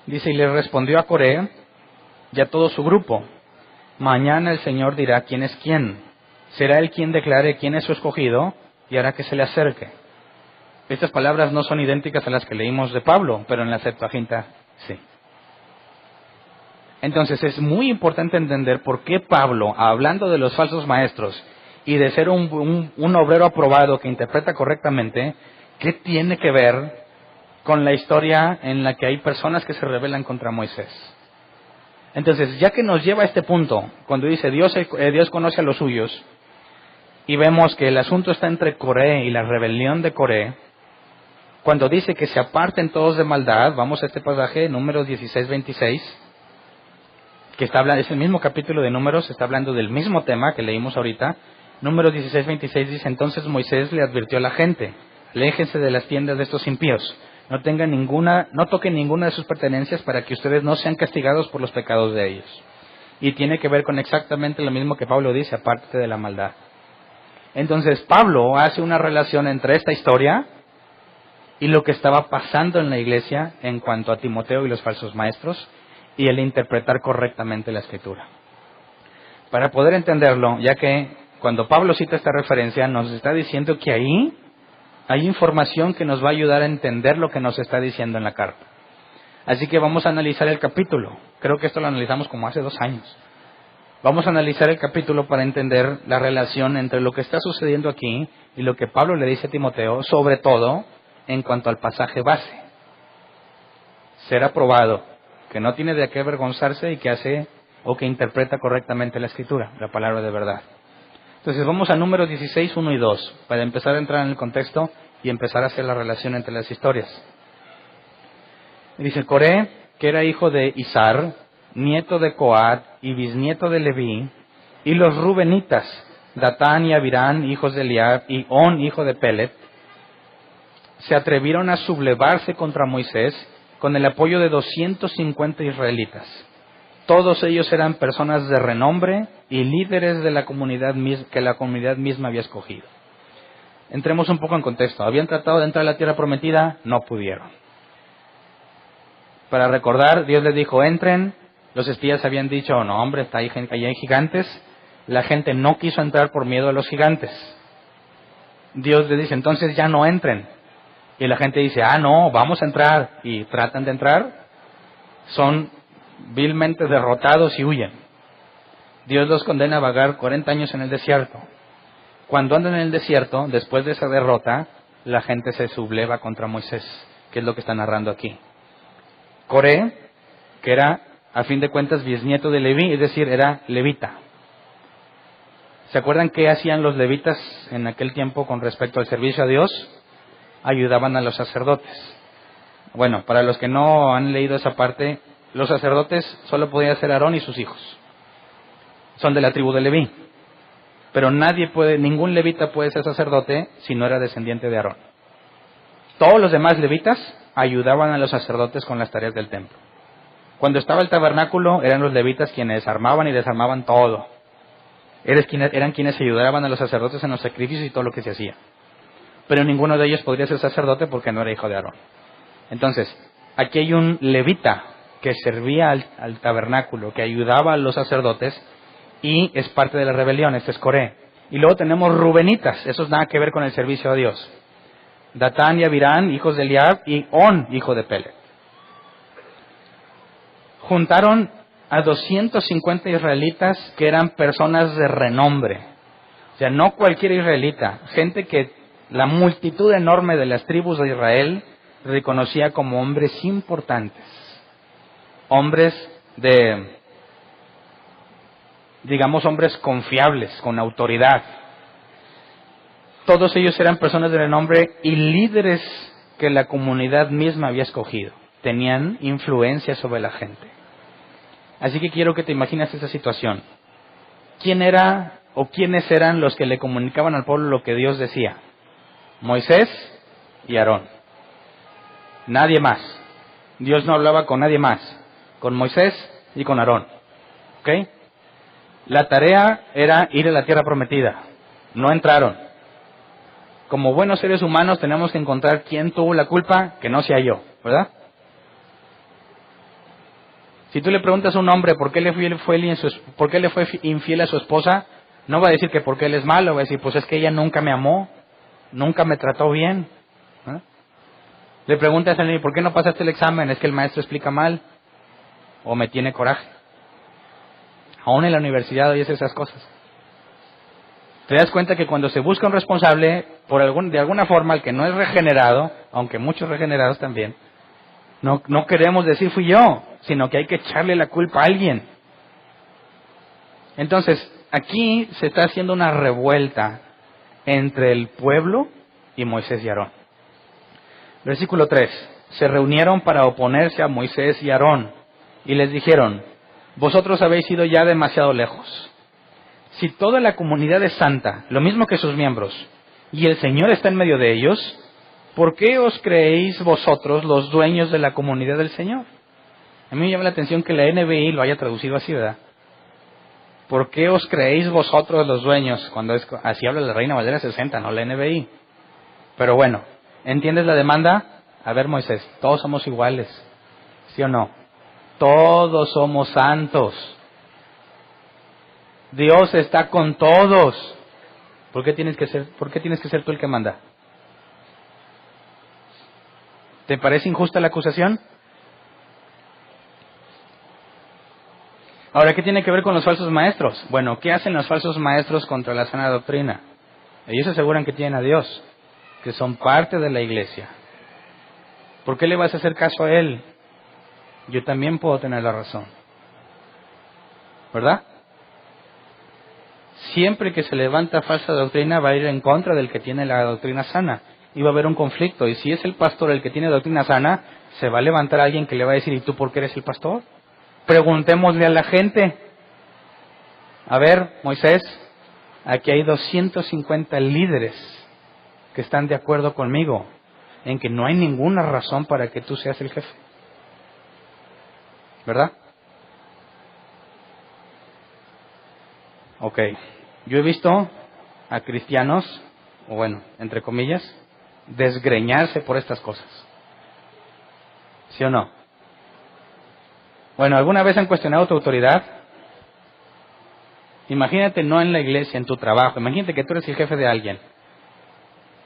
Dice, y le respondió a Coré y a todo su grupo, mañana el Señor dirá quién es quién. Será él quien declare quién es su escogido y hará que se le acerque. Estas palabras no son idénticas a las que leímos de Pablo, pero en la Septuaginta sí. Entonces es muy importante entender por qué Pablo, hablando de los falsos maestros y de ser un obrero aprobado que interpreta correctamente, ¿qué tiene que ver con la historia en la que hay personas que se rebelan contra Moisés. Entonces, ya que nos lleva a este punto, cuando dice Dios conoce a los suyos, y vemos que el asunto está entre Coré y la rebelión de Coré, cuando dice que se aparten todos de maldad, vamos a este pasaje, Números 16:26, que es el mismo capítulo de Números, está hablando del mismo tema que leímos ahorita. Números 16:26 dice, entonces Moisés le advirtió a la gente, aléjense de las tiendas de estos impíos, no toquen ninguna de sus pertenencias para que ustedes no sean castigados por los pecados de ellos. Y tiene que ver con exactamente lo mismo que Pablo dice, apártate de la maldad. Entonces Pablo hace una relación entre esta historia y lo que estaba pasando en la iglesia en cuanto a Timoteo y los falsos maestros y el interpretar correctamente la Escritura. Para poder entenderlo, ya que cuando Pablo cita esta referencia nos está diciendo que ahí hay información que nos va a ayudar a entender lo que nos está diciendo en la carta. Así que vamos a analizar el capítulo. Creo que esto lo analizamos como hace 2 años. Vamos a analizar el capítulo para entender la relación entre lo que está sucediendo aquí y lo que Pablo le dice a Timoteo, sobre todo en cuanto al pasaje base. Ser aprobado, que no tiene de qué avergonzarse y que hace o que interpreta correctamente la Escritura, la palabra de verdad. Entonces vamos a Números 16, 1 y 2, para empezar a entrar en el contexto y empezar a hacer la relación entre las historias. Dice, Coré, que era hijo de Izar, nieto de Coat y bisnieto de Leví, y los rubenitas, Datán y Abirán, hijos de Eliab, y On, hijo de Pelet, se atrevieron a sublevarse contra Moisés con el apoyo de 250 israelitas. Todos ellos eran personas de renombre y líderes de la comunidad que la comunidad misma había escogido. Entremos un poco en contexto. Habían tratado de entrar a la tierra prometida, no pudieron. Para recordar, Dios les dijo, entren. Los espías habían dicho, no hombre, ahí hay gigantes. La gente no quiso entrar por miedo a los gigantes. Dios les dice, entonces ya no entren. Y la gente dice, no, vamos a entrar. Y tratan de entrar. Son vilmente derrotados y huyen. Dios los condena a vagar 40 años en el desierto. Cuando andan en el desierto, después de esa derrota, la gente se subleva contra Moisés, que es lo que está narrando aquí. Coré, que era, a fin de cuentas, bisnieto de Leví, es decir, era levita. ¿Se acuerdan qué hacían los levitas en aquel tiempo con respecto al servicio a Dios? Ayudaban a los sacerdotes. Bueno, para los que no han leído esa parte, los sacerdotes solo podían ser Aarón y sus hijos. Son de la tribu de Leví. Pero ningún levita puede ser sacerdote si no era descendiente de Aarón. Todos los demás levitas ayudaban a los sacerdotes con las tareas del templo. Cuando estaba el tabernáculo, eran los levitas quienes armaban y desarmaban todo. Eran quienes ayudaban a los sacerdotes en los sacrificios y todo lo que se hacía. Pero ninguno de ellos podría ser sacerdote porque no era hijo de Aarón. Entonces, aquí hay un levita que servía al tabernáculo, que ayudaba a los sacerdotes y es parte de la rebelión, este es Coré. Y luego tenemos rubenitas, eso es nada que ver con el servicio a Dios. Datán y Abirán, hijos de Eliab, y On, hijo de Pelet. Juntaron a 250 israelitas que eran personas de renombre. O sea, no cualquier israelita, gente que la multitud enorme de las tribus de Israel reconocía como hombres importantes. Hombres hombres confiables, con autoridad. Todos ellos eran personas de renombre y líderes que la comunidad misma había escogido. Tenían influencia sobre la gente. Así que quiero que te imagines esa situación. ¿Quién era o quiénes eran los que le comunicaban al pueblo lo que Dios decía? Moisés y Aarón. Nadie más. Dios no hablaba con nadie más. Con Moisés y con Aarón. ¿Ok? La tarea era ir a la tierra prometida. No entraron. Como buenos seres humanos tenemos que encontrar quién tuvo la culpa, que no sea yo, ¿verdad? Si tú le preguntas a un hombre por qué le fue infiel a su esposa, no va a decir que porque él es malo, va a decir, pues es que ella nunca me amó, nunca me trató bien. ¿Eh? Le preguntas a él, ¿por qué no pasaste el examen? Es que el maestro explica mal, o me tiene coraje. Aún en la universidad oyes esas cosas. Te das cuenta que cuando se busca un responsable, de alguna forma, el que no es regenerado, aunque muchos regenerados también, no queremos decir fui yo, sino que hay que echarle la culpa a alguien. Entonces, aquí se está haciendo una revuelta entre el pueblo y Moisés y Aarón. Versículo 3. Se reunieron para oponerse a Moisés y Aarón y les dijeron: vosotros habéis ido ya demasiado lejos. Si toda la comunidad es santa, lo mismo que sus miembros, y el Señor está en medio de ellos, ¿por qué os creéis vosotros los dueños de la comunidad del Señor? A mí me llama la atención que la NBI lo haya traducido así, ¿verdad? ¿Por qué os creéis vosotros los dueños? Cuando así habla la Reina Valera 60, no la NBI. Pero bueno, ¿entiendes la demanda? A ver, Moisés, todos somos iguales, ¿sí o no? Todos somos santos. Dios está con todos. ¿Por qué tienes que ser tú el que manda? ¿Te parece injusta la acusación? Ahora, ¿qué tiene que ver con los falsos maestros? Bueno, ¿qué hacen los falsos maestros contra la sana doctrina? Ellos aseguran que tienen a Dios, que son parte de la iglesia. ¿Por qué le vas a hacer caso a él? Yo también puedo tener la razón, ¿verdad? Siempre que se levanta falsa doctrina va a ir en contra del que tiene la doctrina sana y va a haber un conflicto. Y si es el pastor el que tiene doctrina sana, se va a levantar alguien que le va a decir: ¿y tú por qué eres el pastor? Preguntémosle a la gente. A ver, Moisés, aquí hay 250 líderes que están de acuerdo conmigo en que no hay ninguna razón para que tú seas el jefe, ¿verdad? Ok, yo he visto a cristianos, o bueno, entre comillas, desgreñarse por estas cosas. ¿Sí o no? Bueno, ¿alguna vez han cuestionado tu autoridad? Imagínate, no en la iglesia, en tu trabajo. Imagínate que tú eres el jefe de alguien.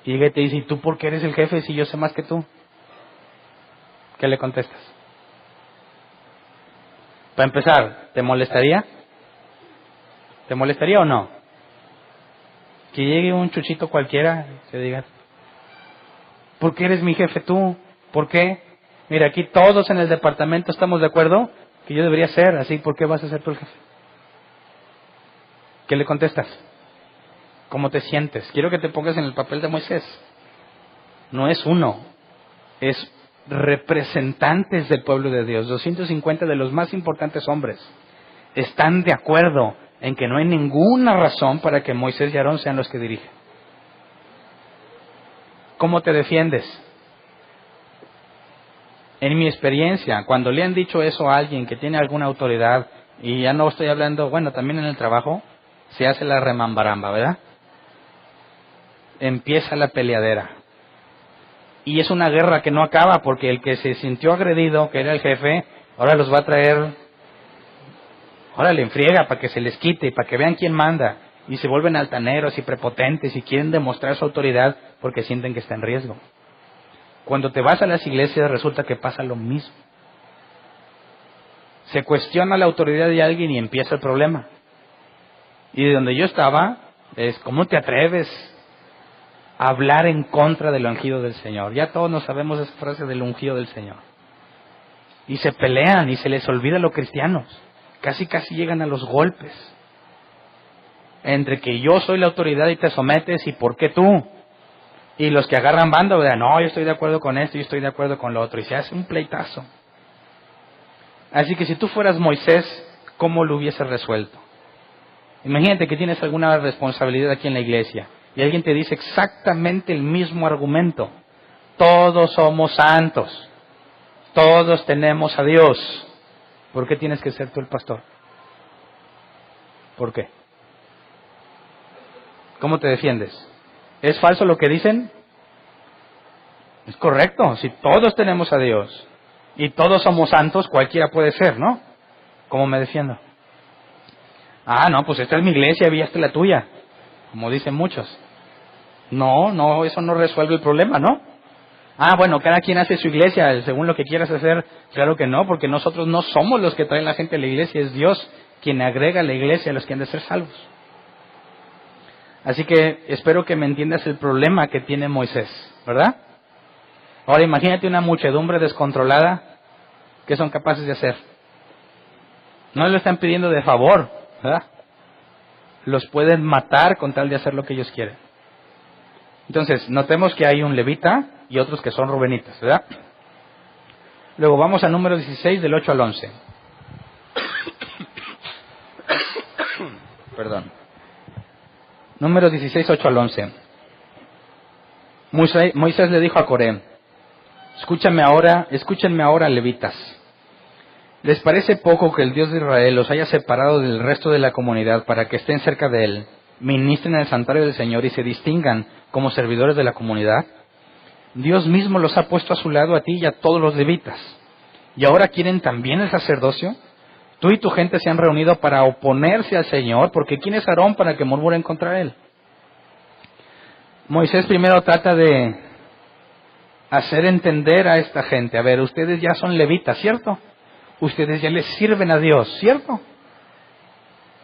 Y llega y te dice: ¿y tú por qué eres el jefe si yo sé más que tú? ¿Qué le contestas? Para empezar, ¿te molestaría? ¿Te molestaría o no? Que llegue un chuchito cualquiera y te diga: ¿por qué eres mi jefe tú? ¿Por qué? Mira, aquí todos en el departamento estamos de acuerdo que yo debería ser así. ¿Por qué vas a ser tú el jefe? ¿Qué le contestas? ¿Cómo te sientes? Quiero que te pongas en el papel de Moisés. No es uno, es representantes del pueblo de Dios. 250 de los más importantes hombres están de acuerdo en que no hay ninguna razón para que Moisés y Aarón sean los que dirigen. ¿Cómo te defiendes? En mi experiencia, cuando le han dicho eso a alguien que tiene alguna autoridad, y ya no estoy hablando, bueno, también en el trabajo, se hace la remambaramba, ¿verdad? Empieza la peleadera. Y es una guerra que no acaba, porque el que se sintió agredido, que era el jefe, ahora los va a traer, órale, en friega, para que se les quite, para que vean quién manda. Y se vuelven altaneros y prepotentes y quieren demostrar su autoridad porque sienten que está en riesgo. Cuando te vas a las iglesias resulta que pasa lo mismo. Se cuestiona la autoridad de alguien y empieza el problema. Y de donde yo estaba, es: ¿cómo te atreves a hablar en contra del ungido del Señor? Ya todos nos sabemos esa frase del ungido del Señor. Y se pelean y se les olvida los cristianos. Casi llegan a los golpes. Entre que yo soy la autoridad y te sometes, y ¿por qué tú? Y los que agarran bando, ¿verdad? No, yo estoy de acuerdo con esto, yo estoy de acuerdo con lo otro. Y se hace un pleitazo. Así que si tú fueras Moisés, ¿cómo lo hubieses resuelto? Imagínate que tienes alguna responsabilidad aquí en la iglesia y alguien te dice exactamente el mismo argumento. Todos somos santos. Todos tenemos a Dios. ¿Por qué tienes que ser tú el pastor? ¿Por qué? ¿Cómo te defiendes? ¿Es falso lo que dicen? Es correcto. Si todos tenemos a Dios y todos somos santos, cualquiera puede ser, ¿no? ¿Cómo me defiendo? Ah, no, pues esta es mi iglesia y esta es la tuya, como dicen muchos. No, eso no resuelve el problema, ¿no? Ah, bueno, cada quien hace su iglesia según lo que quieras hacer. Claro que no, porque nosotros no somos los que traen la gente a la iglesia, es Dios quien agrega a la iglesia a los que han de ser salvos. Así que espero que me entiendas el problema que tiene Moisés, ¿verdad? Ahora imagínate una muchedumbre descontrolada, ¿qué son capaces de hacer? No le están pidiendo de favor, ¿verdad? Los pueden matar con tal de hacer lo que ellos quieren. Entonces, notemos que hay un levita y otros que son rubenitas, ¿verdad? Luego vamos a Números 16, del 8 al 11. Perdón. Números 16, 8 al 11. Moisés le dijo a Coré: escúchenme ahora, levitas. ¿Les parece poco que el Dios de Israel los haya separado del resto de la comunidad para que estén cerca de él, ministren en el santuario del Señor y se distingan como servidores de la comunidad? Dios mismo los ha puesto a su lado a ti y a todos los levitas. ¿Y ahora quieren también el sacerdocio? Tú y tu gente se han reunido para oponerse al Señor, porque ¿quién es Aarón para que murmuren contra él? Moisés primero trata de hacer entender a esta gente: a ver, ustedes ya son levitas, ¿cierto? Ustedes ya les sirven a Dios, ¿cierto?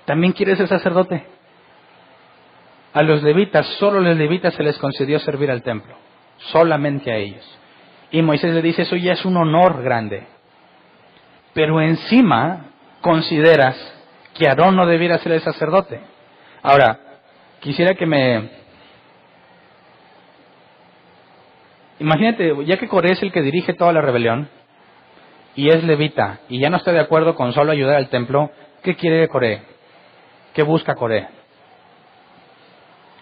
¿También quieres ser sacerdote? A los levitas, solo a los levitas se les concedió servir al templo, solamente a ellos. Y Moisés le dice: eso ya es un honor grande. Pero encima consideras que Aarón no debiera ser el sacerdote. Ahora, quisiera que imagínate, ya que Coré es el que dirige toda la rebelión, y es levita, y ya no está de acuerdo con solo ayudar al templo, ¿qué quiere Coré? ¿Qué busca Coré?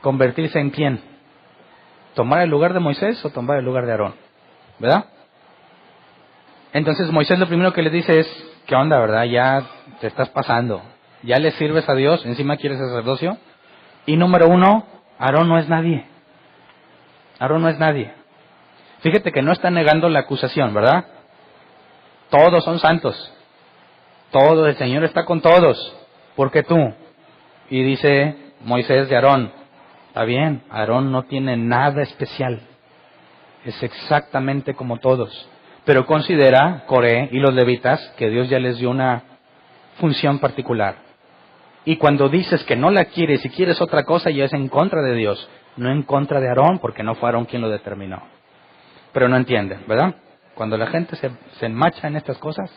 ¿Convertirse en quién? ¿Tomar el lugar de Moisés o tomar el lugar de Aarón? ¿Verdad? Entonces Moisés lo primero que le dice es: ¿qué onda, verdad? Ya te estás pasando. ¿Ya le sirves a Dios? ¿Encima quieres sacerdocio? Y número uno, Aarón no es nadie. Aarón no es nadie. Fíjate que no está negando la acusación, ¿verdad? Todos son santos. Todo, el Señor está con todos. ¿Por qué tú? Y dice Moisés de Aarón: está bien, Aarón no tiene nada especial. Es exactamente como todos. Pero considera Coré y los levitas que Dios ya les dio una función particular. Y cuando dices que no la quieres y quieres otra cosa, ya es en contra de Dios, no en contra de Aarón, porque no fue Aarón quien lo determinó. Pero no entienden, ¿verdad? Cuando la gente se enmacha en estas cosas,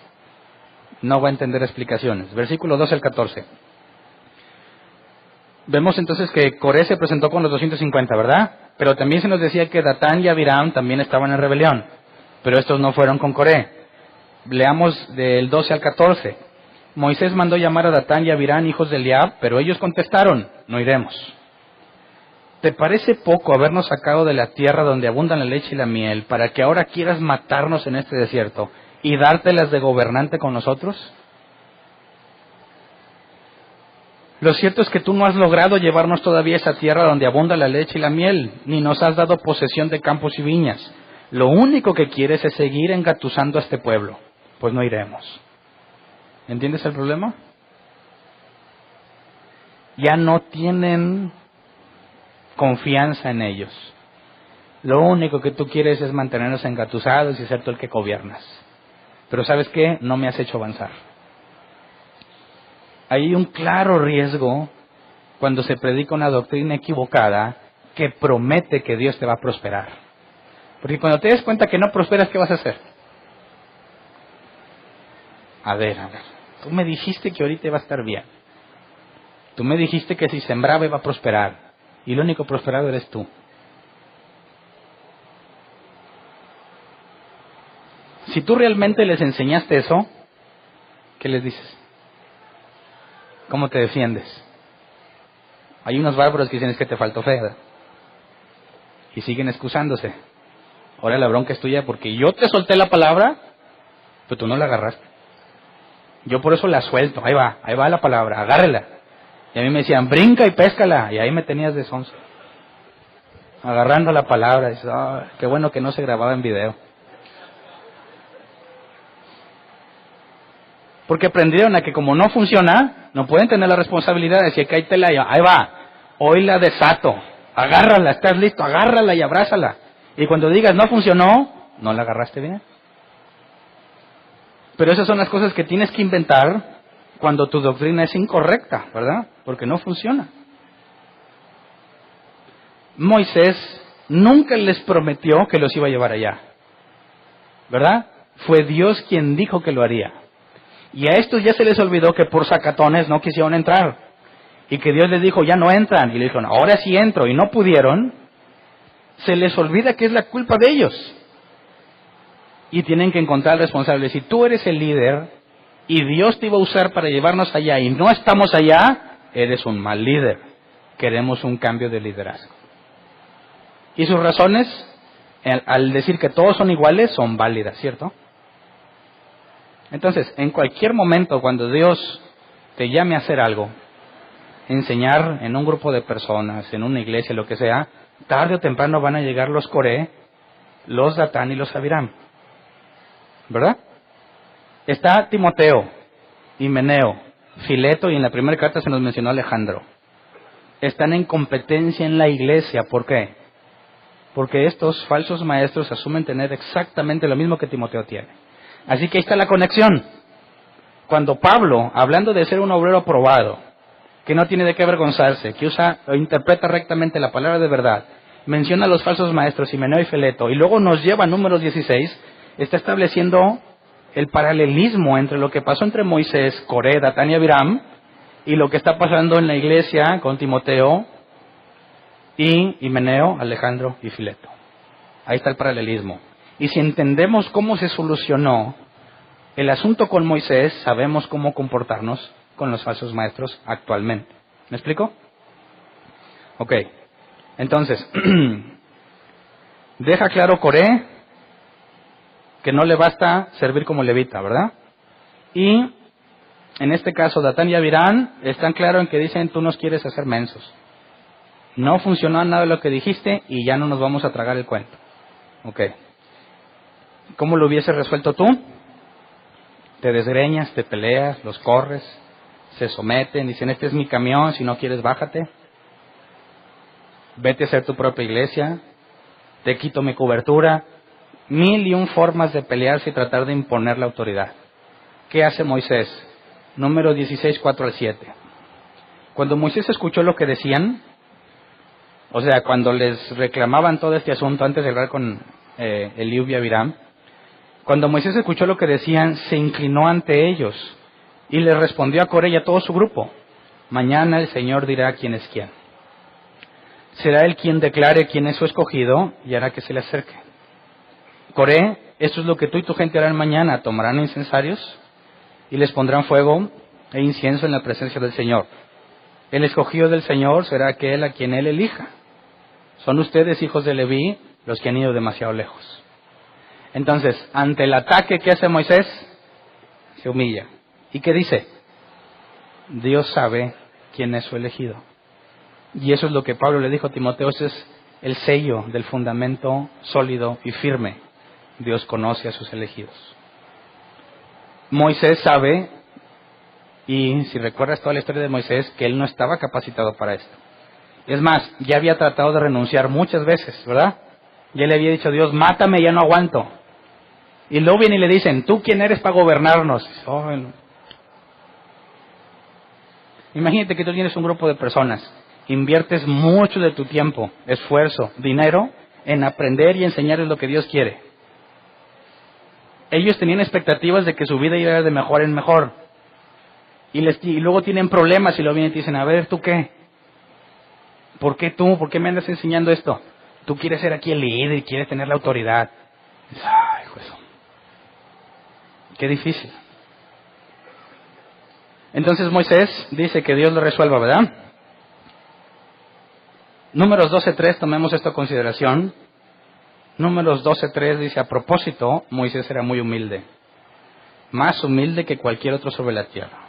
no va a entender explicaciones. Versículo 12 al 14. Vemos entonces que Coré se presentó con los 250, ¿verdad? Pero también se nos decía que Datán y Abiram también estaban en rebelión. Pero estos no fueron con Coré. Leamos del 12 al 14. Moisés mandó llamar a Datán y Abiram, hijos de Eliab, pero ellos contestaron: no iremos. ¿Te parece poco habernos sacado de la tierra donde abundan la leche y la miel, para que ahora quieras matarnos en este desierto y dártelas de gobernante con nosotros? Lo cierto es que tú no has logrado llevarnos todavía a esa tierra donde abunda la leche y la miel, ni nos has dado posesión de campos y viñas. Lo único que quieres es seguir engatusando a este pueblo. Pues no iremos. ¿Entiendes el problema? Ya no tienen confianza en ellos. Lo único que tú quieres es mantenernos engatusados y ser tú el que gobiernas. Pero ¿sabes qué? No me has hecho avanzar. Hay un claro riesgo cuando se predica una doctrina equivocada que promete que Dios te va a prosperar. Porque cuando te des cuenta que no prosperas, ¿qué vas a hacer? A ver, tú me dijiste que ahorita iba a estar bien. Tú me dijiste que si sembraba iba a prosperar. Y el único prosperado eres tú. Si tú realmente les enseñaste eso, ¿qué les dices? ¿Cómo te defiendes? Hay unos bárbaros que dicen: es que te faltó fe, ¿verdad? Y siguen excusándose. Ahora la bronca es tuya porque yo te solté la palabra, pero tú no la agarraste. Yo por eso la suelto. Ahí va la palabra, agárrela. Y a mí me decían: brinca y péscala. Y ahí me tenías de sonso. Agarrando la palabra. Dices: qué bueno que no se grababa en video. Porque aprendieron a que como no funciona, no pueden tener la responsabilidad de decir que ahí te la... Ahí va, hoy la desato. Agárrala, estás listo, agárrala y abrázala. Y cuando digas no funcionó, no la agarraste bien. Pero esas son las cosas que tienes que inventar cuando tu doctrina es incorrecta, ¿verdad? Porque no funciona. Moisés nunca les prometió que los iba a llevar allá, ¿verdad? Fue Dios quien dijo que lo haría. Y a estos ya se les olvidó que por sacatones no quisieron entrar. Y que Dios les dijo, ya no entran. Y le dijeron, ahora sí entro. Y no pudieron. Se les olvida que es la culpa de ellos. Y tienen que encontrar responsables. Si tú eres el líder y Dios te iba a usar para llevarnos allá y no estamos allá, eres un mal líder. Queremos un cambio de liderazgo. Y sus razones, al decir que todos son iguales, son válidas, ¿cierto? Entonces, en cualquier momento cuando Dios te llame a hacer algo, enseñar en un grupo de personas, en una iglesia, lo que sea, tarde o temprano van a llegar los Coré, los Datán y los Abiram. ¿Verdad? Está Timoteo, Himeneo, Fileto, y en la primera carta se nos mencionó Alejandro. Están en competencia en la iglesia. ¿Por qué? Porque estos falsos maestros asumen tener exactamente lo mismo que Timoteo tiene. Así que ahí está la conexión. Cuando Pablo, hablando de ser un obrero aprobado, que no tiene de qué avergonzarse, que usa o interpreta rectamente la palabra de verdad, menciona a los falsos maestros Himeneo y Fileto, y luego nos lleva a Números 16, está estableciendo el paralelismo entre lo que pasó entre Moisés, Coré, Datán y Abiram, y lo que está pasando en la iglesia con Timoteo y Himeneo, Alejandro y Fileto. Ahí está el paralelismo. Y si entendemos cómo se solucionó el asunto con Moisés, sabemos cómo comportarnos con los falsos maestros actualmente. ¿Me explico? Ok. Entonces, deja claro Coré que no le basta servir como levita, ¿verdad? Y en este caso, Datán y Abiram están claros en que dicen, tú nos quieres hacer mensos. No funcionó nada de lo que dijiste y ya no nos vamos a tragar el cuento. Ok. ¿Cómo lo hubieses resuelto tú? Te desgreñas, te peleas, los corres, se someten, dicen, este es mi camión, si no quieres bájate. Vete a hacer tu propia iglesia, te quito mi cobertura. 1001 formas de pelearse y tratar de imponer la autoridad. ¿Qué hace Moisés? Número 16, 4 al 7. Cuando Moisés escuchó lo que decían, o sea, cuando les reclamaban todo este asunto antes de hablar con Eliú y Abiram, cuando Moisés escuchó lo que decían, se inclinó ante ellos y les respondió a Coré y a todo su grupo, mañana el Señor dirá quién es quién. Será él quien declare quién es su escogido y hará que se le acerque. Coré, esto es lo que tú y tu gente harán mañana, tomarán incensarios y les pondrán fuego e incienso en la presencia del Señor. El escogido del Señor será aquel a quien Él elija. Son ustedes, hijos de Leví, los que han ido demasiado lejos. Entonces, ante el ataque que hace Moisés, se humilla. ¿Y qué dice? Dios sabe quién es su elegido. Y eso es lo que Pablo le dijo a Timoteo, ese es el sello del fundamento sólido y firme. Dios conoce a sus elegidos. Moisés sabe, y si recuerdas toda la historia de Moisés, que él no estaba capacitado para esto. Es más, ya había tratado de renunciar muchas veces, ¿verdad? Ya le había dicho a Dios, mátame, ya no aguanto. Y luego vienen y le dicen, ¿tú quién eres para gobernarnos? Oh, no. Imagínate que tú tienes un grupo de personas, inviertes mucho de tu tiempo, esfuerzo, dinero, en aprender y enseñarles lo que Dios quiere. Ellos tenían expectativas de que su vida iba de mejor en mejor. Y luego tienen problemas y luego vienen y te dicen, a ver, ¿tú qué? ¿Por qué tú? ¿Por qué me andas enseñando esto? Tú quieres ser aquí el líder y quieres tener la autoridad. Ay, pues, qué difícil. Entonces Moisés dice que Dios lo resuelva, ¿verdad? Números 12.3, tomemos esto a consideración. Números 12.3 dice, a propósito, Moisés era muy humilde. Más humilde que cualquier otro sobre la tierra.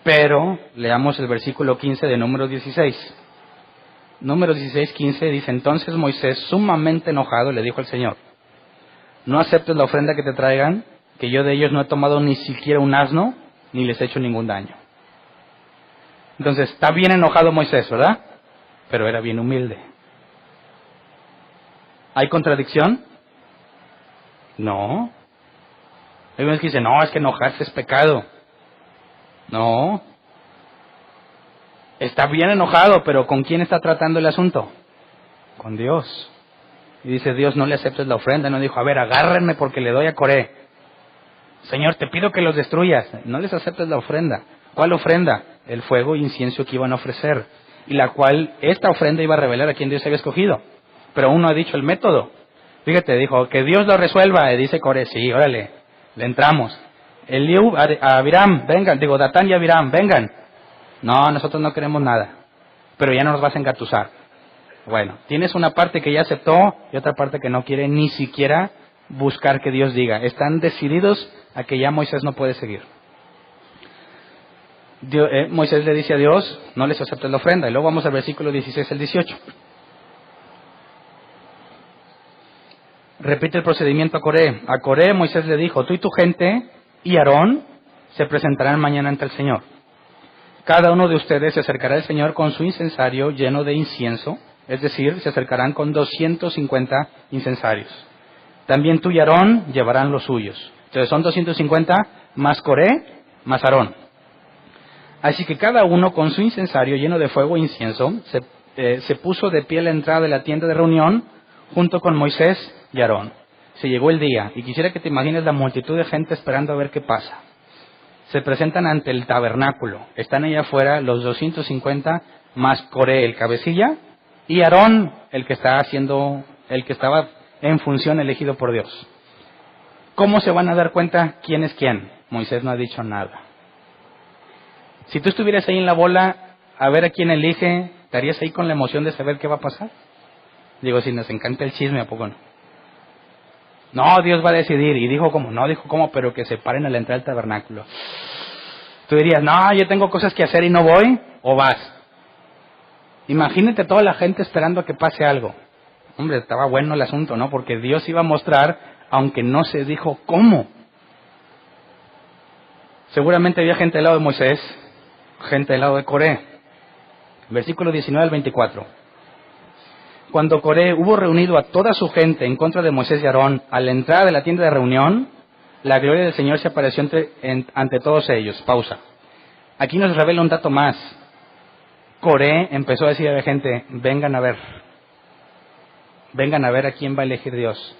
Pero, leamos el versículo 15 de Números 16. Números 16:15 dice, entonces Moisés, sumamente enojado, le dijo al Señor, no aceptes la ofrenda que te traigan, que yo de ellos no he tomado ni siquiera un asno, ni les he hecho ningún daño. Entonces, está bien enojado Moisés, ¿verdad? Pero era bien humilde. ¿Hay contradicción? No. Hay unos que dicen, no, es que enojarse es pecado. No. Está bien enojado, pero ¿con quién está tratando el asunto? con Dios. Y dice, Dios, no le aceptes la ofrenda. No dijo, a ver, agárrenme porque le doy a Coré. Señor, te pido que los destruyas. No les aceptes la ofrenda. ¿Cuál ofrenda? El fuego e incienso que iban a ofrecer. Y la cual, esta ofrenda iba a revelar a quién Dios había escogido. Pero aún no ha dicho el método. Fíjate, dijo, que Dios lo resuelva. Y dice Coré, sí, órale, le entramos. Eliú, Abiram, vengan. Digo, Datán y Abiram, vengan. No, nosotros no queremos nada. Pero ya no nos vas a engatusar. Bueno, tienes una parte que ya aceptó y otra parte que no quiere ni siquiera buscar que Dios diga. Están decididos a que ya Moisés no puede seguir. Moisés le dice a Dios, no les aceptes la ofrenda. Y luego vamos al versículo 16 al 18. Repite el procedimiento a Coré. A Coré Moisés le dijo, tú y tu gente y Aarón se presentarán mañana ante el Señor. Cada uno de ustedes se acercará al Señor con su incensario lleno de incienso, es decir, se acercarán con 250 incensarios. También tú y Aarón llevarán los suyos. Entonces son 250 más Coré más Aarón. Así que cada uno con su incensario lleno de fuego e incienso se puso de pie a la entrada de la tienda de reunión junto con Moisés y Aarón. Se llegó el día y quisiera que te imagines la multitud de gente esperando a ver qué pasa. Se presentan ante el tabernáculo. Están allá afuera los 250 más Coré, el cabecilla, y Aarón, el que estaba en función elegido por Dios. ¿Cómo se van a dar cuenta quién es quién? Moisés no ha dicho nada. Si tú estuvieras ahí en la bola a ver a quién elige, ¿estarías ahí con la emoción de saber qué va a pasar? Digo, si nos encanta el chisme, ¿a poco no? No, Dios va a decidir. Y dijo cómo, no dijo cómo, pero que se paren a la entrada del tabernáculo. Tú dirías, no, yo tengo cosas que hacer y no voy, o vas. Imagínate toda la gente esperando a que pase algo. Hombre, estaba bueno el asunto, ¿no? Porque Dios iba a mostrar, aunque no se dijo cómo. Seguramente había gente del lado de Moisés, gente del lado de Coré. Versículo 19 al 24. Cuando Coré hubo reunido a toda su gente en contra de Moisés y Aarón a la entrada de la tienda de reunión, la gloria del Señor se apareció ante todos ellos. Pausa. Aquí nos revela un dato más. Coré empezó a decir a la gente, vengan a ver a quién va a elegir Dios.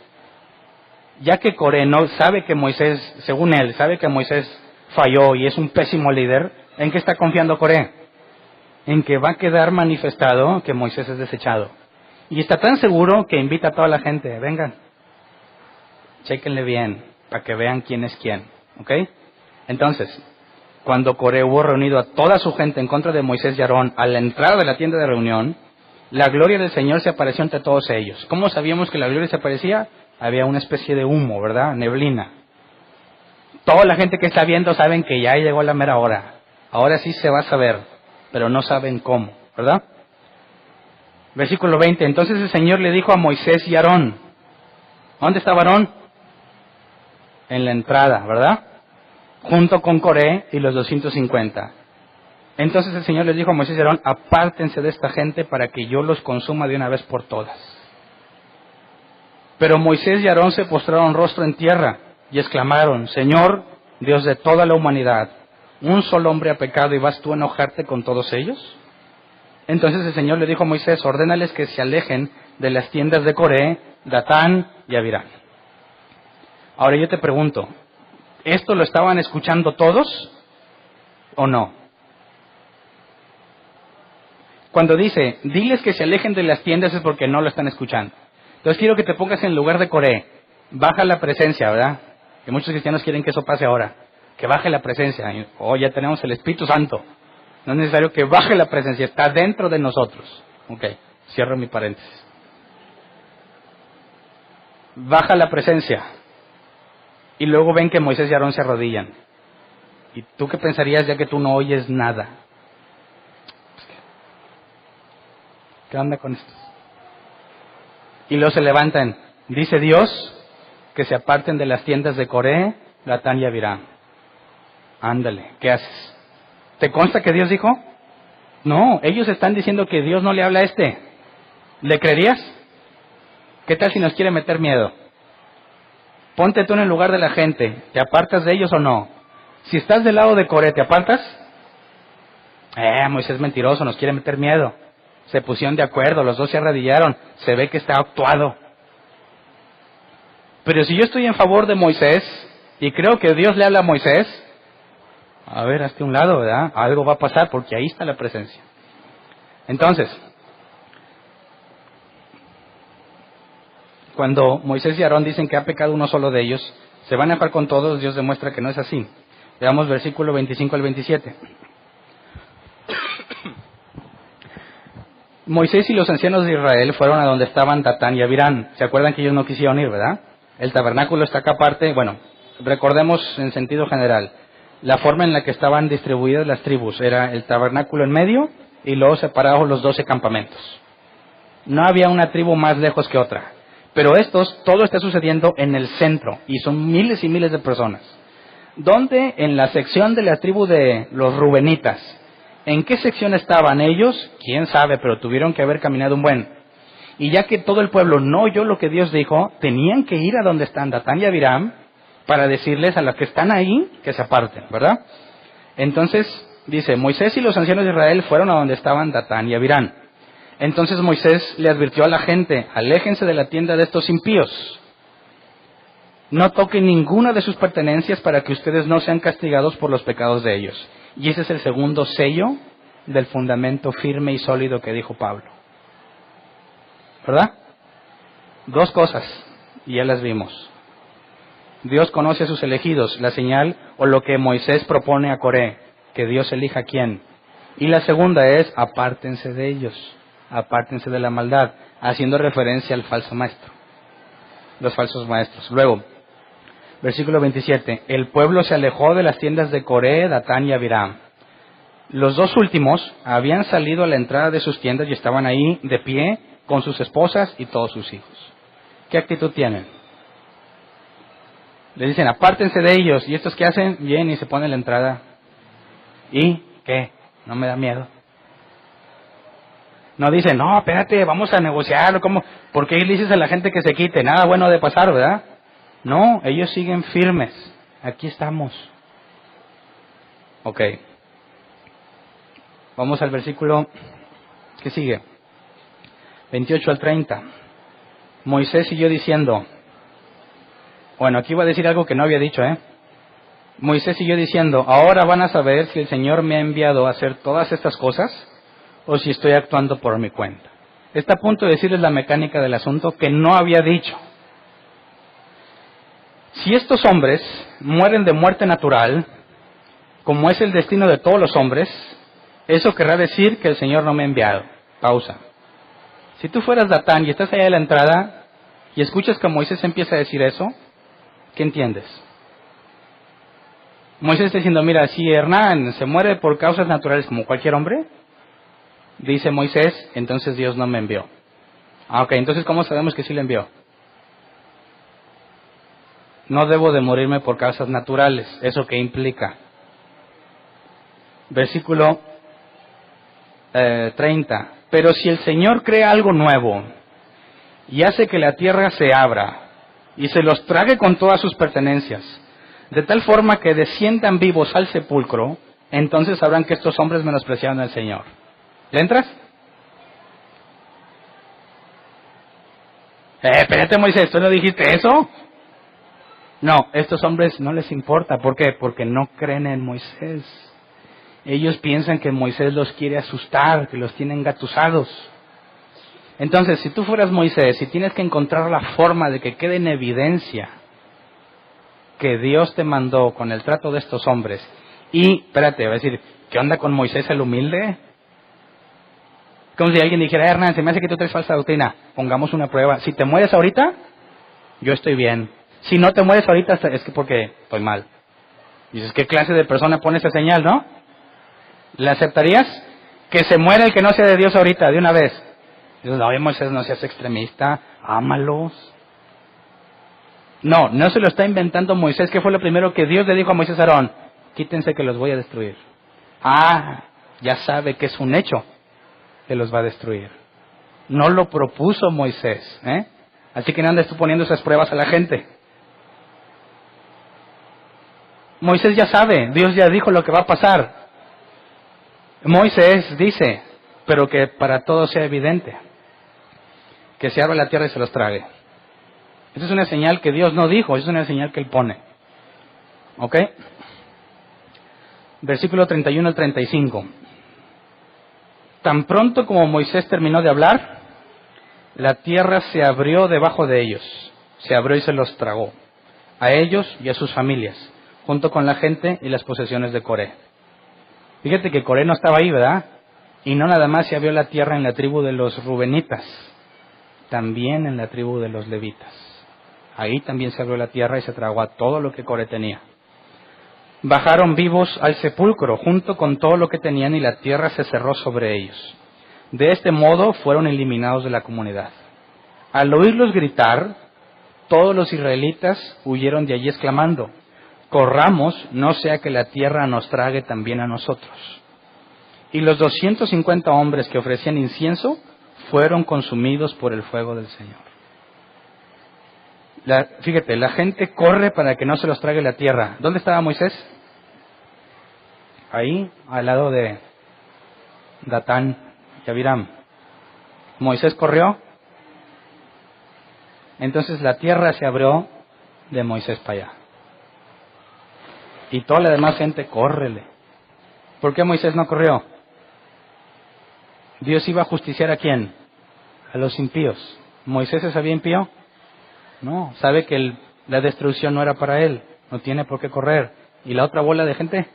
Ya que Coré no sabe que Moisés, según él, sabe que Moisés falló y es un pésimo líder, ¿en qué está confiando Coré? En que va a quedar manifestado que Moisés es desechado. Y está tan seguro que invita a toda la gente, vengan, chéquenle bien, para que vean quién es quién, ¿ok? Entonces, cuando Coré hubo reunido a toda su gente en contra de Moisés y Aarón a la entrada de la tienda de reunión, la gloria del Señor se apareció ante todos ellos. ¿Cómo sabíamos que la gloria se aparecía? Había una especie de humo, ¿verdad? Neblina. Toda la gente que está viendo saben que ya llegó la mera hora. Ahora sí se va a saber, pero no saben cómo, ¿verdad? Versículo 20. Entonces el Señor le dijo a Moisés y Aarón. ¿Dónde estaba Aarón? En la entrada, ¿verdad? Junto con Coré y los 250. Entonces el Señor les dijo a Moisés y Aarón, apártense de esta gente para que yo los consuma de una vez por todas. Pero Moisés y Aarón se postraron rostro en tierra y exclamaron, Señor, Dios de toda la humanidad, ¿un solo hombre ha pecado y vas tú a enojarte con todos ellos? Entonces el Señor le dijo a Moisés, ordénales que se alejen de las tiendas de Coré, Datán y Abiram. Ahora yo te pregunto, ¿esto lo estaban escuchando todos o no? Cuando dice, diles que se alejen de las tiendas es porque no lo están escuchando. Entonces quiero que te pongas en lugar de Coré. Baja la presencia, ¿verdad? Que muchos cristianos quieren que eso pase ahora. Que baje la presencia. Oh, ya tenemos el Espíritu Santo. No es necesario que baje la presencia, está dentro de nosotros. Ok, cierro mi paréntesis. Baja la presencia. Y luego ven que Moisés y Aarón se arrodillan. ¿Y tú qué pensarías ya que tú no oyes nada? ¿Qué onda con esto? Y luego se levantan. Dice Dios que se aparten de las tiendas de Coré, Datán y Abiram. Ándale, ¿qué haces? ¿Te consta que Dios dijo? No, ellos están diciendo que Dios no le habla a este. ¿Le creerías? ¿Qué tal si nos quiere meter miedo? Ponte tú en el lugar de la gente. ¿Te apartas de ellos o no? Si estás del lado de Coré, ¿te apartas? Moisés es mentiroso, nos quiere meter miedo. Se pusieron de acuerdo, los dos se arrodillaron, se ve que está actuado. Pero si yo estoy en favor de Moisés, y creo que Dios le habla a Moisés, a ver, hazte a un lado, ¿verdad? Algo va a pasar, porque ahí está la presencia. Entonces, cuando Moisés y Aarón dicen que ha pecado uno solo de ellos, se van a enojar con todos, Dios demuestra que no es así. Veamos versículo 25 al 27. Moisés y los ancianos de Israel fueron a donde estaban Datán y Abirán. ¿Se acuerdan que ellos no quisieron ir, verdad? El tabernáculo está acá aparte. Bueno, recordemos en sentido general. La forma en la que estaban distribuidas las tribus era el tabernáculo en medio y luego separados los 12 campamentos. No había una tribu más lejos que otra. Pero todo está sucediendo en el centro y son miles y miles de personas. ¿Dónde? En la sección de la tribu de los Rubenitas. ¿En qué sección estaban ellos? Quién sabe, pero tuvieron que haber caminado un buen. Y ya que todo el pueblo no oyó lo que Dios dijo, tenían que ir a donde están Datán y Abiram para decirles a los que están ahí que se aparten, ¿verdad? Entonces, dice, Moisés y los ancianos de Israel fueron a donde estaban Datán y Abiram. Entonces Moisés le advirtió a la gente, aléjense de la tienda de estos impíos. No toquen ninguna de sus pertenencias para que ustedes no sean castigados por los pecados de ellos. Y ese es el segundo sello del fundamento firme y sólido que dijo Pablo. ¿Verdad? Dos cosas, y ya las vimos. Dios conoce a sus elegidos, la señal o lo que Moisés propone a Coré, que Dios elija a quién. Y la segunda es, apártense de ellos, apártense de la maldad, haciendo referencia al falso maestro, los falsos maestros. Luego, versículo 27, el pueblo se alejó de las tiendas de Coré, Datán y Abiram. Los dos últimos habían salido a la entrada de sus tiendas y estaban ahí de pie con sus esposas y todos sus hijos. ¿Qué actitud tienen? Les dicen, apártense de ellos. ¿Y estos qué hacen? Vienen y se ponen en la entrada. ¿Y qué? ¿No me da miedo? No dicen, no, espérate, vamos a negociar. ¿Cómo? ¿Por qué le dices a la gente que se quite? Nada bueno de pasar, ¿verdad? No, ellos siguen firmes. Aquí estamos. Ok. Vamos al versículo que sigue. 28 al 30. Moisés siguió diciendo, bueno, aquí va a decir algo que no había dicho, Moisés siguió diciendo, ahora van a saber si el Señor me ha enviado a hacer todas estas cosas o si estoy actuando por mi cuenta. Está a punto de decirles la mecánica del asunto que no había dicho. Si estos hombres mueren de muerte natural, como es el destino de todos los hombres, eso querrá decir que el Señor no me ha enviado. Pausa. Si tú fueras Datán y estás allá en la entrada y escuchas que Moisés empieza a decir eso, ¿qué entiendes? Moisés está diciendo, mira, si Hernán se muere por causas naturales como cualquier hombre, dice Moisés, entonces Dios no me envió. Ah, ok, entonces ¿cómo sabemos que sí le envió? No debo de morirme por causas naturales. ¿Eso qué implica? Versículo 30. Pero si el Señor crea algo nuevo y hace que la tierra se abra y se los trague con todas sus pertenencias, de tal forma que desciendan vivos al sepulcro, entonces sabrán que estos hombres menospreciaron al Señor. ¿Le entras? Espérate, Moisés, ¿tú no dijiste eso? No, estos hombres no les importa. ¿Por qué? Porque no creen en Moisés. Ellos piensan que Moisés los quiere asustar, que los tiene engatusados. Entonces, si tú fueras Moisés y tienes que encontrar la forma de que quede en evidencia que Dios te mandó con el trato de estos hombres, y, espérate, va a decir, ¿qué onda con Moisés el humilde? Como si alguien dijera, Hernán, se me hace que tú traes falsa doctrina, pongamos una prueba. Si te mueres ahorita, yo estoy bien. Si no te mueres ahorita, es que porque estoy mal. Dices, ¿qué clase de persona pone esa señal, no? ¿Le aceptarías? Que se muera el que no sea de Dios ahorita, de una vez. Dices, no, Moisés, no seas extremista, ámalos. No, no se lo está inventando Moisés, que fue lo primero que Dios le dijo a Moisés y Aarón, quítense que los voy a destruir. Ah, ya sabe que es un hecho que los va a destruir. No lo propuso Moisés, Así que no andes tú poniendo esas pruebas a la gente. Moisés ya sabe, Dios ya dijo lo que va a pasar. Moisés dice, pero que para todos sea evidente, que se abra la tierra y se los trague. Esa es una señal que Dios no dijo, es una señal que Él pone. ¿Ok? Versículo 31 al 35. Tan pronto como Moisés terminó de hablar, la tierra se abrió debajo de ellos, se abrió y se los tragó, a ellos y a sus familias, junto con la gente y las posesiones de Coré. Fíjate que Coré no estaba ahí, ¿verdad? Y no nada más se abrió la tierra en la tribu de los Rubenitas, también en la tribu de los Levitas. Ahí también se abrió la tierra y se tragó a todo lo que Coré tenía. Bajaron vivos al sepulcro junto con todo lo que tenían y la tierra se cerró sobre ellos. De este modo fueron eliminados de la comunidad. Al oírlos gritar, todos los israelitas huyeron de allí exclamando: corramos, no sea que la tierra nos trague también a nosotros. Y los 250 hombres que ofrecían incienso fueron consumidos por el fuego del Señor. Fíjate, la gente corre para que no se los trague la tierra. ¿Dónde estaba Moisés? Ahí, al lado de Datán y Abiram. Moisés corrió. Entonces la tierra se abrió de Moisés para allá. Y toda la demás gente, córrele. ¿Por qué Moisés no corrió? Dios iba a justiciar ¿a quién? A los impíos. ¿Moisés se sabía impío? No, sabe que la destrucción no era para él. No tiene por qué correr. ¿Y la otra bola de gente?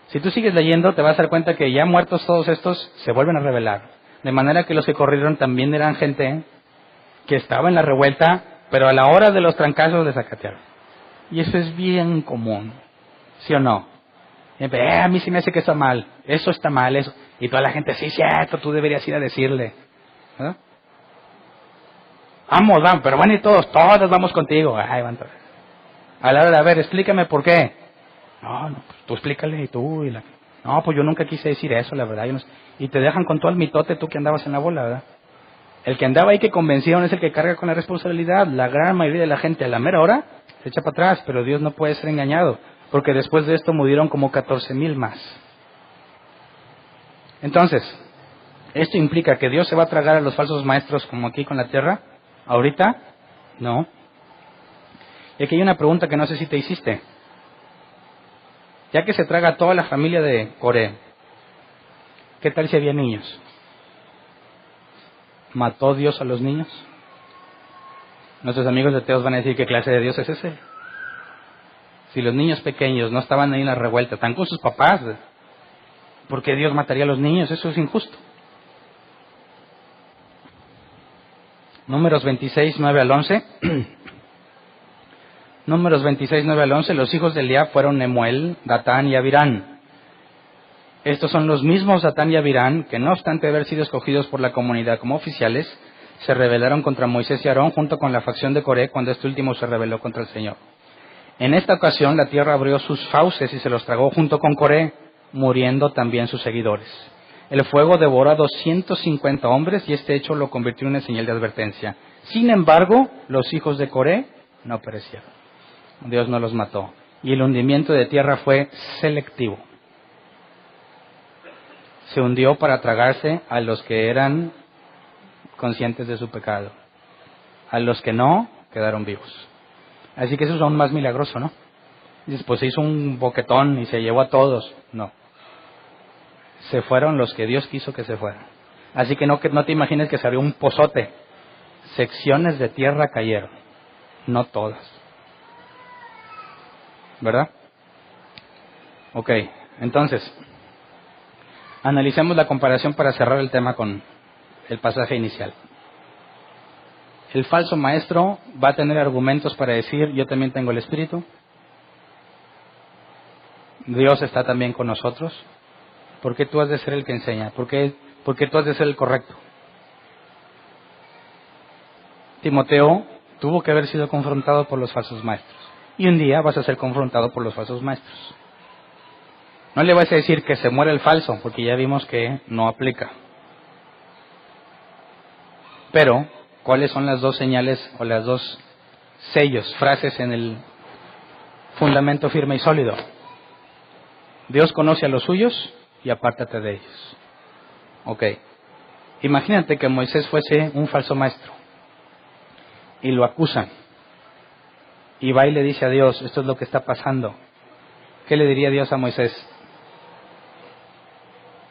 Si tú sigues leyendo, te vas a dar cuenta que ya muertos todos estos, se vuelven a rebelar. De manera que los que corrieron también eran gente que estaba en la revuelta, pero a la hora de los trancazos les sacatearon. Y eso es bien común, ¿sí o no? A mí sí me hace que está mal, eso está mal, eso. Y toda la gente, sí, cierto, tú deberías ir a decirle. ¿Verdad? Vamos, pero van y todos vamos contigo. Ay, van todos. A la hora de, a ver, explícame por qué. No, pues tú explícale y tú. No, pues yo nunca quise decir eso, la verdad. Y te dejan con todo el mitote tú que andabas en la bola, ¿verdad? El que andaba ahí que convencieron es el que carga con la responsabilidad. La gran mayoría de la gente a la mera hora se echa para atrás, pero Dios no puede ser engañado, porque después de esto murieron como 14,000 más. Entonces, ¿esto implica que Dios se va a tragar a los falsos maestros como aquí con la tierra? ¿Ahorita? No. Y aquí hay una pregunta que no sé si te hiciste. Ya que se traga a toda la familia de Coré, ¿qué tal si había niños? ¿Mató Dios a los niños? Nuestros amigos de Teos van a decir, ¿qué clase de Dios es ese? Si los niños pequeños no estaban ahí en la revuelta, están con sus papás, ¿por qué Dios mataría a los niños? Eso es injusto. Números 26, 9 al 11. Números 26, 9 al 11. Los hijos de Eliab fueron Nemuel, Datán y Abirán. Estos son los mismos Datán y Abirán que, no obstante haber sido escogidos por la comunidad como oficiales, se rebelaron contra Moisés y Aarón junto con la facción de Coré cuando este último se rebeló contra el Señor. En esta ocasión la tierra abrió sus fauces y se los tragó junto con Coré, muriendo también sus seguidores. El fuego devoró a 250 hombres y este hecho lo convirtió en una señal de advertencia. Sin embargo, los hijos de Coré no perecieron. Dios no los mató. Y el hundimiento de tierra fue selectivo. Se hundió para tragarse a los que eran conscientes de su pecado. A los que no, quedaron vivos. Así que eso es aún más milagroso, ¿no? Dices, pues se hizo un boquetón y se llevó a todos. No. Se fueron los que Dios quiso que se fueran. Así que no te imagines que se abrió un pozote. Secciones de tierra cayeron. No todas. ¿Verdad? Ok, entonces, analicemos la comparación para cerrar el tema con el pasaje inicial. El falso maestro va a tener argumentos para decir, yo también tengo el Espíritu. Dios está también con nosotros. ¿Por qué tú has de ser el que enseña? ¿Por qué tú has de ser el correcto? Timoteo tuvo que haber sido confrontado por los falsos maestros. Y un día vas a ser confrontado por los falsos maestros. No le vas a decir que se muere el falso, porque ya vimos que no aplica. Pero, ¿cuáles son las dos señales o las dos sellos, frases en el fundamento firme y sólido? Dios conoce a los suyos y apártate de ellos. Ok. Imagínate que Moisés fuese un falso maestro y lo acusan. Y va y le dice a Dios, esto es lo que está pasando. ¿Qué le diría Dios a Moisés?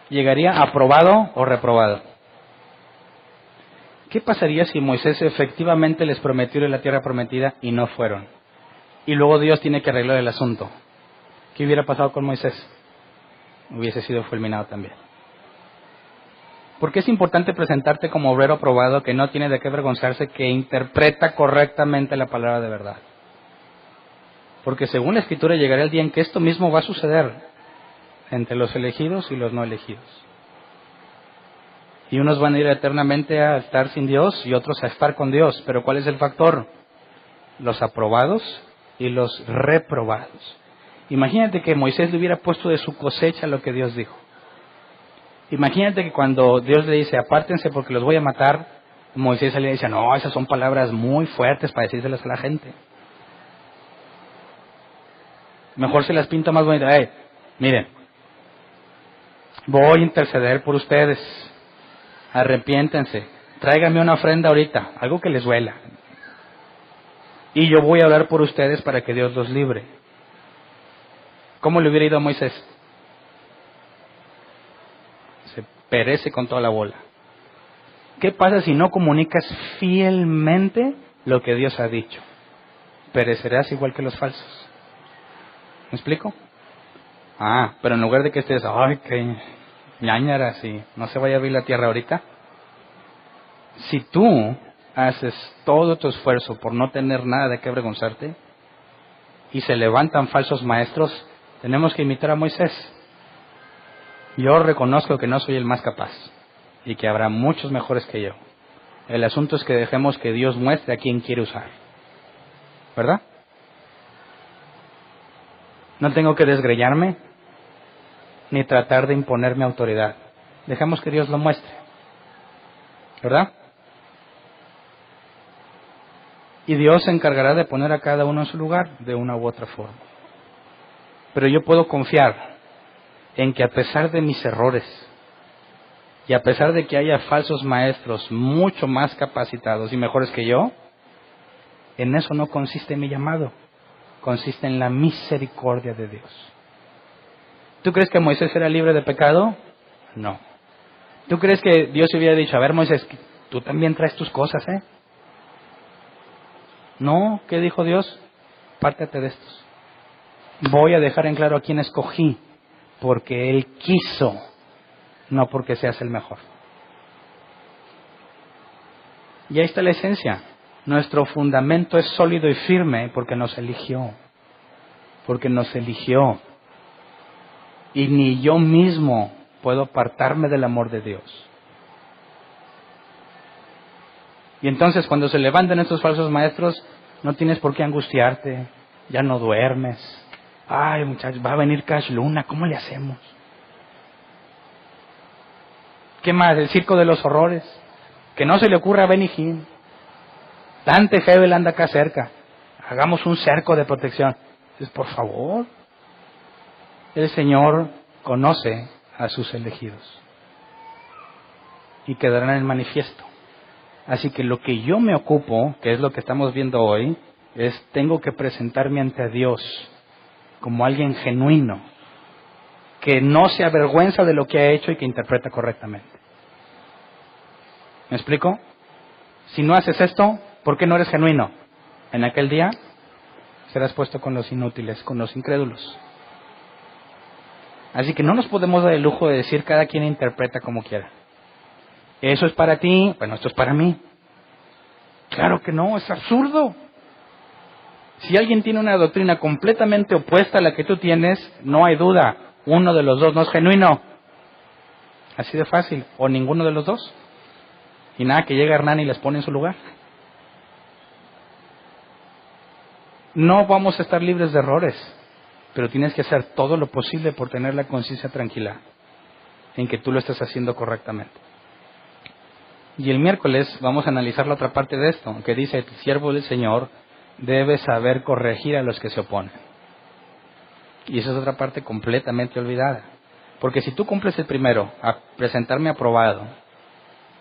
¿Llegaría aprobado o reprobado? ¿Qué pasaría si Moisés efectivamente les prometió la tierra prometida y no fueron? Y luego Dios tiene que arreglar el asunto. ¿Qué hubiera pasado con Moisés? Hubiese sido fulminado también. Porque es importante presentarte como obrero aprobado que no tiene de qué avergonzarse, que interpreta correctamente la palabra de verdad. Porque según la Escritura llegará el día en que esto mismo va a suceder entre los elegidos y los no elegidos. Y unos van a ir eternamente a estar sin Dios y otros a estar con Dios. Pero ¿cuál es el factor? Los aprobados y los reprobados. Imagínate que Moisés le hubiera puesto de su cosecha lo que Dios dijo. Imagínate que cuando Dios le dice, apártense porque los voy a matar, Moisés le dice, no, esas son palabras muy fuertes para decírselas a la gente. Mejor se las pinta más bonita. Miren, voy a interceder por ustedes. Arrepiéntense. Tráiganme una ofrenda ahorita, algo que les duela. Y yo voy a orar por ustedes para que Dios los libre. ¿Cómo le hubiera ido a Moisés? Se perece con toda la bola. ¿Qué pasa si no comunicas fielmente lo que Dios ha dicho? Perecerás igual que los falsos. ¿Me explico? Pero en lugar de que estés, qué ñañara, si no se vaya a abrir la tierra ahorita. Si tú haces todo tu esfuerzo por no tener nada de qué avergonzarte y se levantan falsos maestros, tenemos que imitar a Moisés. Yo reconozco que no soy el más capaz y que habrá muchos mejores que yo. El asunto es que dejemos que Dios muestre a quién quiere usar. ¿Verdad? No tengo que desgreñarme ni tratar de imponerme autoridad. Dejemos que Dios lo muestre. ¿Verdad? Y Dios se encargará de poner a cada uno en su lugar de una u otra forma. Pero yo puedo confiar en que a pesar de mis errores y a pesar de que haya falsos maestros mucho más capacitados y mejores que yo, en eso no consiste mi llamado. Consiste en la misericordia de Dios. ¿Tú crees que Moisés era libre de pecado? No. ¿Tú crees que Dios hubiera dicho, a ver Moisés, tú también traes tus cosas, No, ¿qué dijo Dios? Pártate de estos. Voy a dejar en claro a quién escogí, porque Él quiso, no porque seas el mejor. Y ahí está la esencia. Nuestro fundamento es sólido y firme porque nos eligió. Porque nos eligió. Y ni yo mismo puedo apartarme del amor de Dios. Y entonces cuando se levantan estos falsos maestros, no tienes por qué angustiarte, ya no duermes. Ay muchachos, va a venir Cash Luna, ¿cómo le hacemos? ¿Qué más? El circo de los horrores. Que no se le ocurra a Benny Hinn. Dante Hebel anda acá cerca. Hagamos un cerco de protección. Entonces, por favor, el Señor conoce a sus elegidos. Y quedarán en manifiesto. Así que lo que yo me ocupo, que es lo que estamos viendo hoy, es tengo que presentarme ante Dios como alguien genuino, que no se avergüenza de lo que ha hecho y que interpreta correctamente. ¿Me explico? Si no haces esto, ¿por qué no eres genuino? En aquel día serás puesto con los inútiles, con los incrédulos. Así que no nos podemos dar el lujo de decir cada quien interpreta como quiera. Eso es para ti, bueno, esto es para mí. Claro que no, es absurdo. Si alguien tiene una doctrina completamente opuesta a la que tú tienes, no hay duda, uno de los dos no es genuino. Así de fácil, o ninguno de los dos. Y nada, que llega Hernán y les pone en su lugar. No vamos a estar libres de errores, pero tienes que hacer todo lo posible por tener la conciencia tranquila en que tú lo estás haciendo correctamente. Y el miércoles vamos a analizar la otra parte de esto, que dice, el siervo del Señor debe saber corregir a los que se oponen. Y esa es otra parte completamente olvidada. Porque si tú cumples el primero, a presentarme aprobado,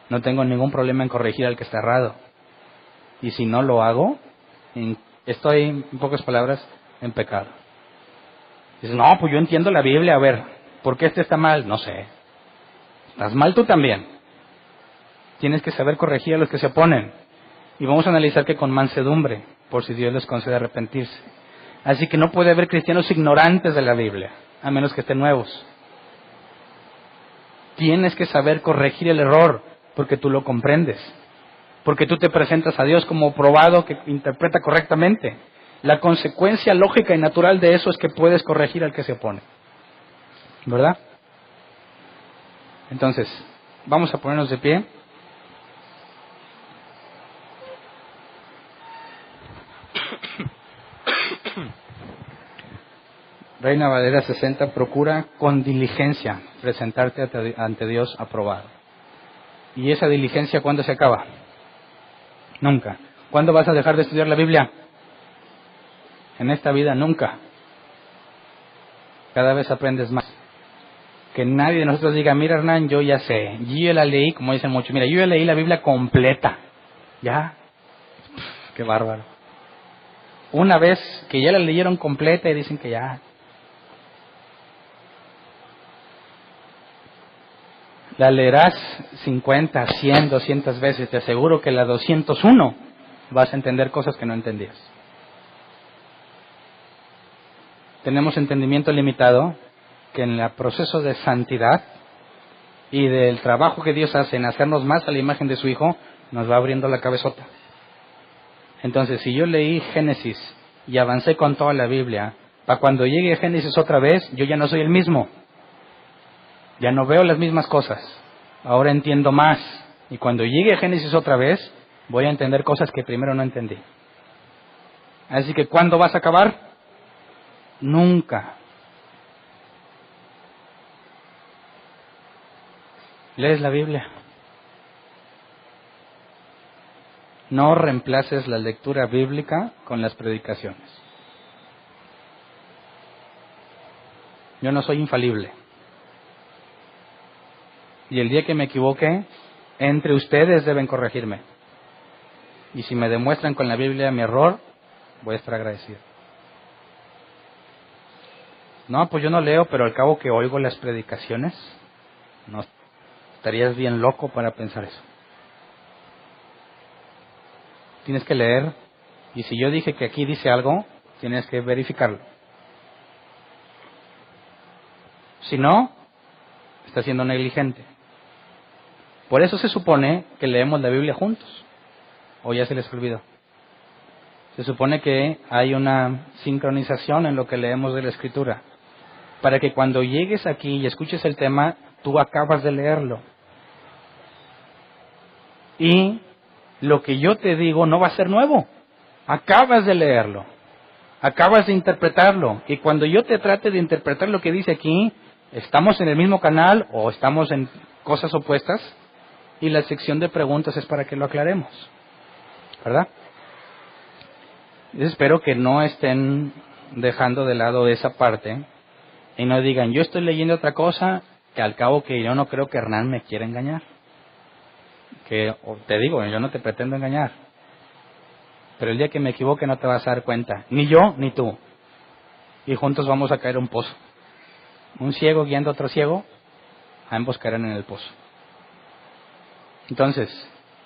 no tengo ningún problema en corregir al que está errado. Y si no lo hago, estoy, en pocas palabras, en pecado. Dices, no, pues yo entiendo la Biblia, a ver, ¿por qué este está mal? No sé. Estás mal tú también. Tienes que saber corregir a los que se oponen. Y vamos a analizar que con mansedumbre, por si Dios les concede arrepentirse. Así que no puede haber cristianos ignorantes de la Biblia, a menos que estén nuevos. Tienes que saber corregir el error, porque tú lo comprendes. Porque tú te presentas a Dios como probado que interpreta correctamente. La consecuencia lógica y natural de eso es que puedes corregir al que se opone. ¿Verdad? Entonces, vamos a ponernos de pie. Reina Valera 60, procura con diligencia presentarte ante Dios aprobado. ¿Y esa diligencia cuándo se acaba? Nunca. ¿Cuándo vas a dejar de estudiar la Biblia? En esta vida nunca. Cada vez aprendes más. Que nadie de nosotros diga, mira Hernán, yo ya sé, yo ya la leí, como dicen muchos, mira, yo ya leí la Biblia completa. ¿Ya? Qué bárbaro. Una vez que ya la leyeron completa y dicen que ya. La leerás 50, 100, 200 veces, te aseguro que la 201 vas a entender cosas que no entendías. Tenemos entendimiento limitado, que en el proceso de santidad y del trabajo que Dios hace en hacernos más a la imagen de su Hijo, nos va abriendo la cabezota. Entonces, si yo leí Génesis y avancé con toda la Biblia, para cuando llegue Génesis otra vez, yo ya no soy el mismo. Ya no veo las mismas cosas. Ahora entiendo más. Y cuando llegue Génesis otra vez, voy a entender cosas que primero no entendí. Así que, ¿cuándo vas a acabar? Nunca. ¿Lees la Biblia? No reemplaces la lectura bíblica con las predicaciones. Yo no soy infalible. Y el día que me equivoque, entre ustedes deben corregirme. Y si me demuestran con la Biblia mi error, voy a estar agradecido. No, pues yo no leo, pero al cabo que oigo las predicaciones, no, estarías bien loco para pensar eso. Tienes que leer, y si yo dije que aquí dice algo, tienes que verificarlo. Si no, estás siendo negligente. Por eso se supone que leemos la Biblia juntos. ¿O ya se les olvidó? Se supone que hay una sincronización en lo que leemos de la Escritura. Para que cuando llegues aquí y escuches el tema, tú acabas de leerlo. Y lo que yo te digo no va a ser nuevo. Acabas de leerlo. Acabas de interpretarlo. Y cuando yo te trate de interpretar lo que dice aquí, estamos en el mismo canal o estamos en cosas opuestas. Y la sección de preguntas es para que lo aclaremos. ¿Verdad? Yo espero que no estén dejando de lado esa parte y no digan, yo estoy leyendo otra cosa, que al cabo que yo no creo que Hernán me quiera engañar. Que te digo, yo no te pretendo engañar. Pero el día que me equivoque no te vas a dar cuenta. Ni yo, ni tú. Y juntos vamos a caer en un pozo. Un ciego guiando a otro ciego, ambos caerán en el pozo. Entonces,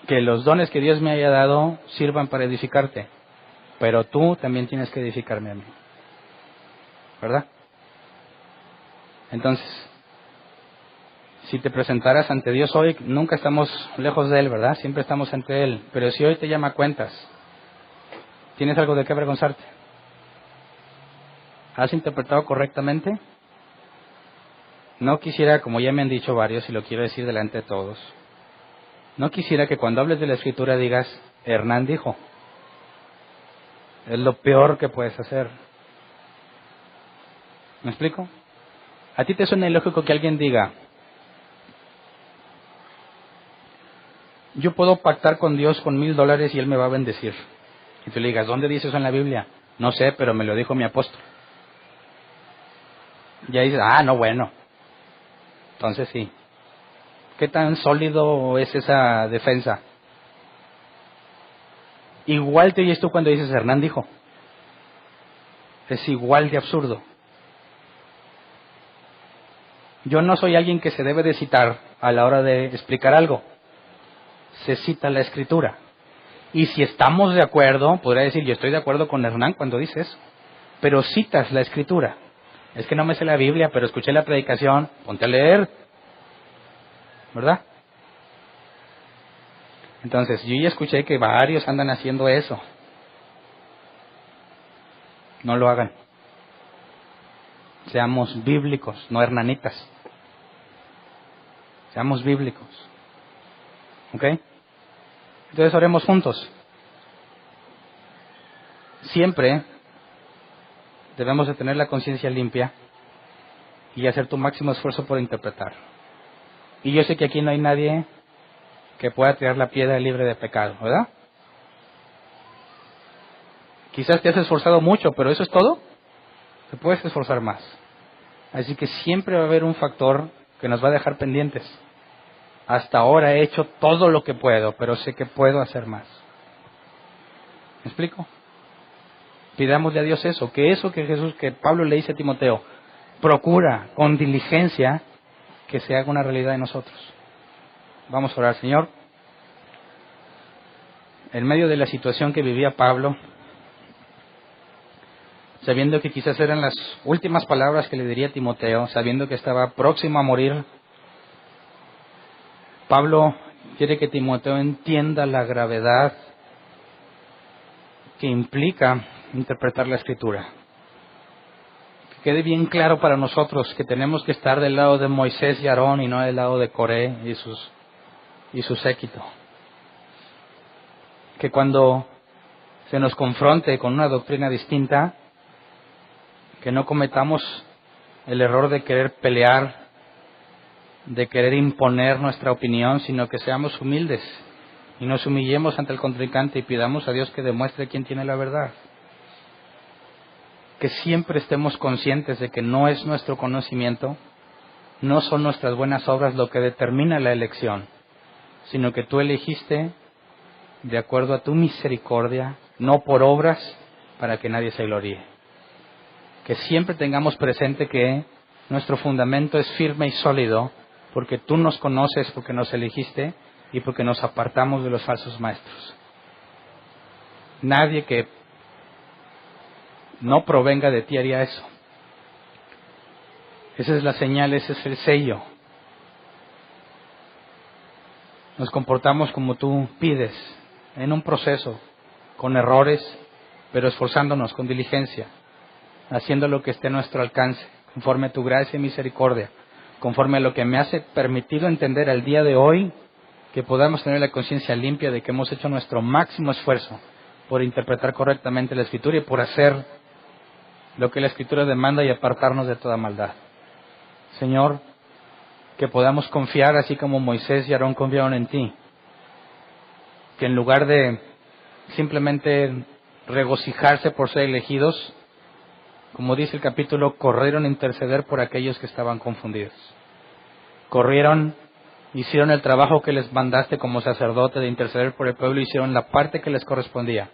que los dones que Dios me haya dado sirvan para edificarte. Pero tú también tienes que edificarme a mí. ¿Verdad? Entonces, si te presentaras ante Dios hoy, nunca estamos lejos de Él, ¿verdad? Siempre estamos ante Él. Pero si hoy te llama a cuentas, ¿tienes algo de qué avergonzarte? ¿Has interpretado correctamente? No quisiera, como ya me han dicho varios, y lo quiero decir delante de todos, no quisiera que cuando hables de la Escritura digas, Hernán dijo. Es lo peor que puedes hacer. ¿Me explico? ¿A ti te suena ilógico que alguien diga, yo puedo pactar con Dios con $1,000 y Él me va a bendecir? Y tú le digas, ¿dónde dice eso en la Biblia? No sé, pero me lo dijo mi apóstol. Y ahí dices, no, bueno. Entonces sí. ¿Qué tan sólido es esa defensa? Igual te oyes tú cuando dices Hernán dijo. Es igual de absurdo. Yo no soy alguien que se debe de citar a la hora de explicar algo. Se cita la Escritura. Y si estamos de acuerdo, podría decir, yo estoy de acuerdo con Hernán cuando dice eso. Pero citas la Escritura. Es que no me sé la Biblia, pero escuché la predicación, ponte a leer. ¿Verdad? Entonces, yo ya escuché que varios andan haciendo eso. No lo hagan. Seamos bíblicos, no hernanitas. Seamos bíblicos. ¿Ok? Entonces oremos juntos. Siempre debemos de tener la conciencia limpia y hacer tu máximo esfuerzo por interpretar. Y yo sé que aquí no hay nadie que pueda tirar la piedra libre de pecado, ¿verdad? Quizás te has esforzado mucho, pero ¿eso es todo? Te puedes esforzar más. Así que siempre va a haber un factor que nos va a dejar pendientes. Hasta ahora he hecho todo lo que puedo, pero sé que puedo hacer más. ¿Me explico? Pidámosle a Dios eso que Pablo le dice a Timoteo, procura con diligencia que se haga una realidad en nosotros. Vamos a orar, Señor. En medio de la situación que vivía Pablo, sabiendo que quizás eran las últimas palabras que le diría a Timoteo, sabiendo que estaba próximo a morir, Pablo quiere que Timoteo entienda la gravedad que implica interpretar la Escritura. Que quede bien claro para nosotros que tenemos que estar del lado de Moisés y Aarón y no del lado de Coré y su séquito. Que cuando se nos confronte con una doctrina distinta, que no cometamos el error de querer pelear, de querer imponer nuestra opinión, sino que seamos humildes y nos humillemos ante el contrincante y pidamos a Dios que demuestre quién tiene la verdad. Que siempre estemos conscientes de que no es nuestro conocimiento, no son nuestras buenas obras lo que determina la elección, sino que tú elegiste de acuerdo a tu misericordia, no por obras para que nadie se gloríe. Que siempre tengamos presente que nuestro fundamento es firme y sólido porque tú nos conoces, porque nos elegiste y porque nos apartamos de los falsos maestros. Nadie que no provenga de ti haría eso. Esa es la señal, ese es el sello. Nos comportamos como tú pides, en un proceso, con errores, pero esforzándonos con diligencia, haciendo lo que esté a nuestro alcance, conforme a tu gracia y misericordia, conforme a lo que me hace permitido entender al día de hoy, que podamos tener la conciencia limpia de que hemos hecho nuestro máximo esfuerzo por interpretar correctamente la Escritura y por hacer lo que la Escritura demanda y apartarnos de toda maldad. Señor, que podamos confiar así como Moisés y Aarón confiaron en ti, que en lugar de simplemente regocijarse por ser elegidos, como dice el capítulo, corrieron a interceder por aquellos que estaban confundidos. Corrieron, hicieron el trabajo que les mandaste como sacerdote de interceder por el pueblo, hicieron la parte que les correspondía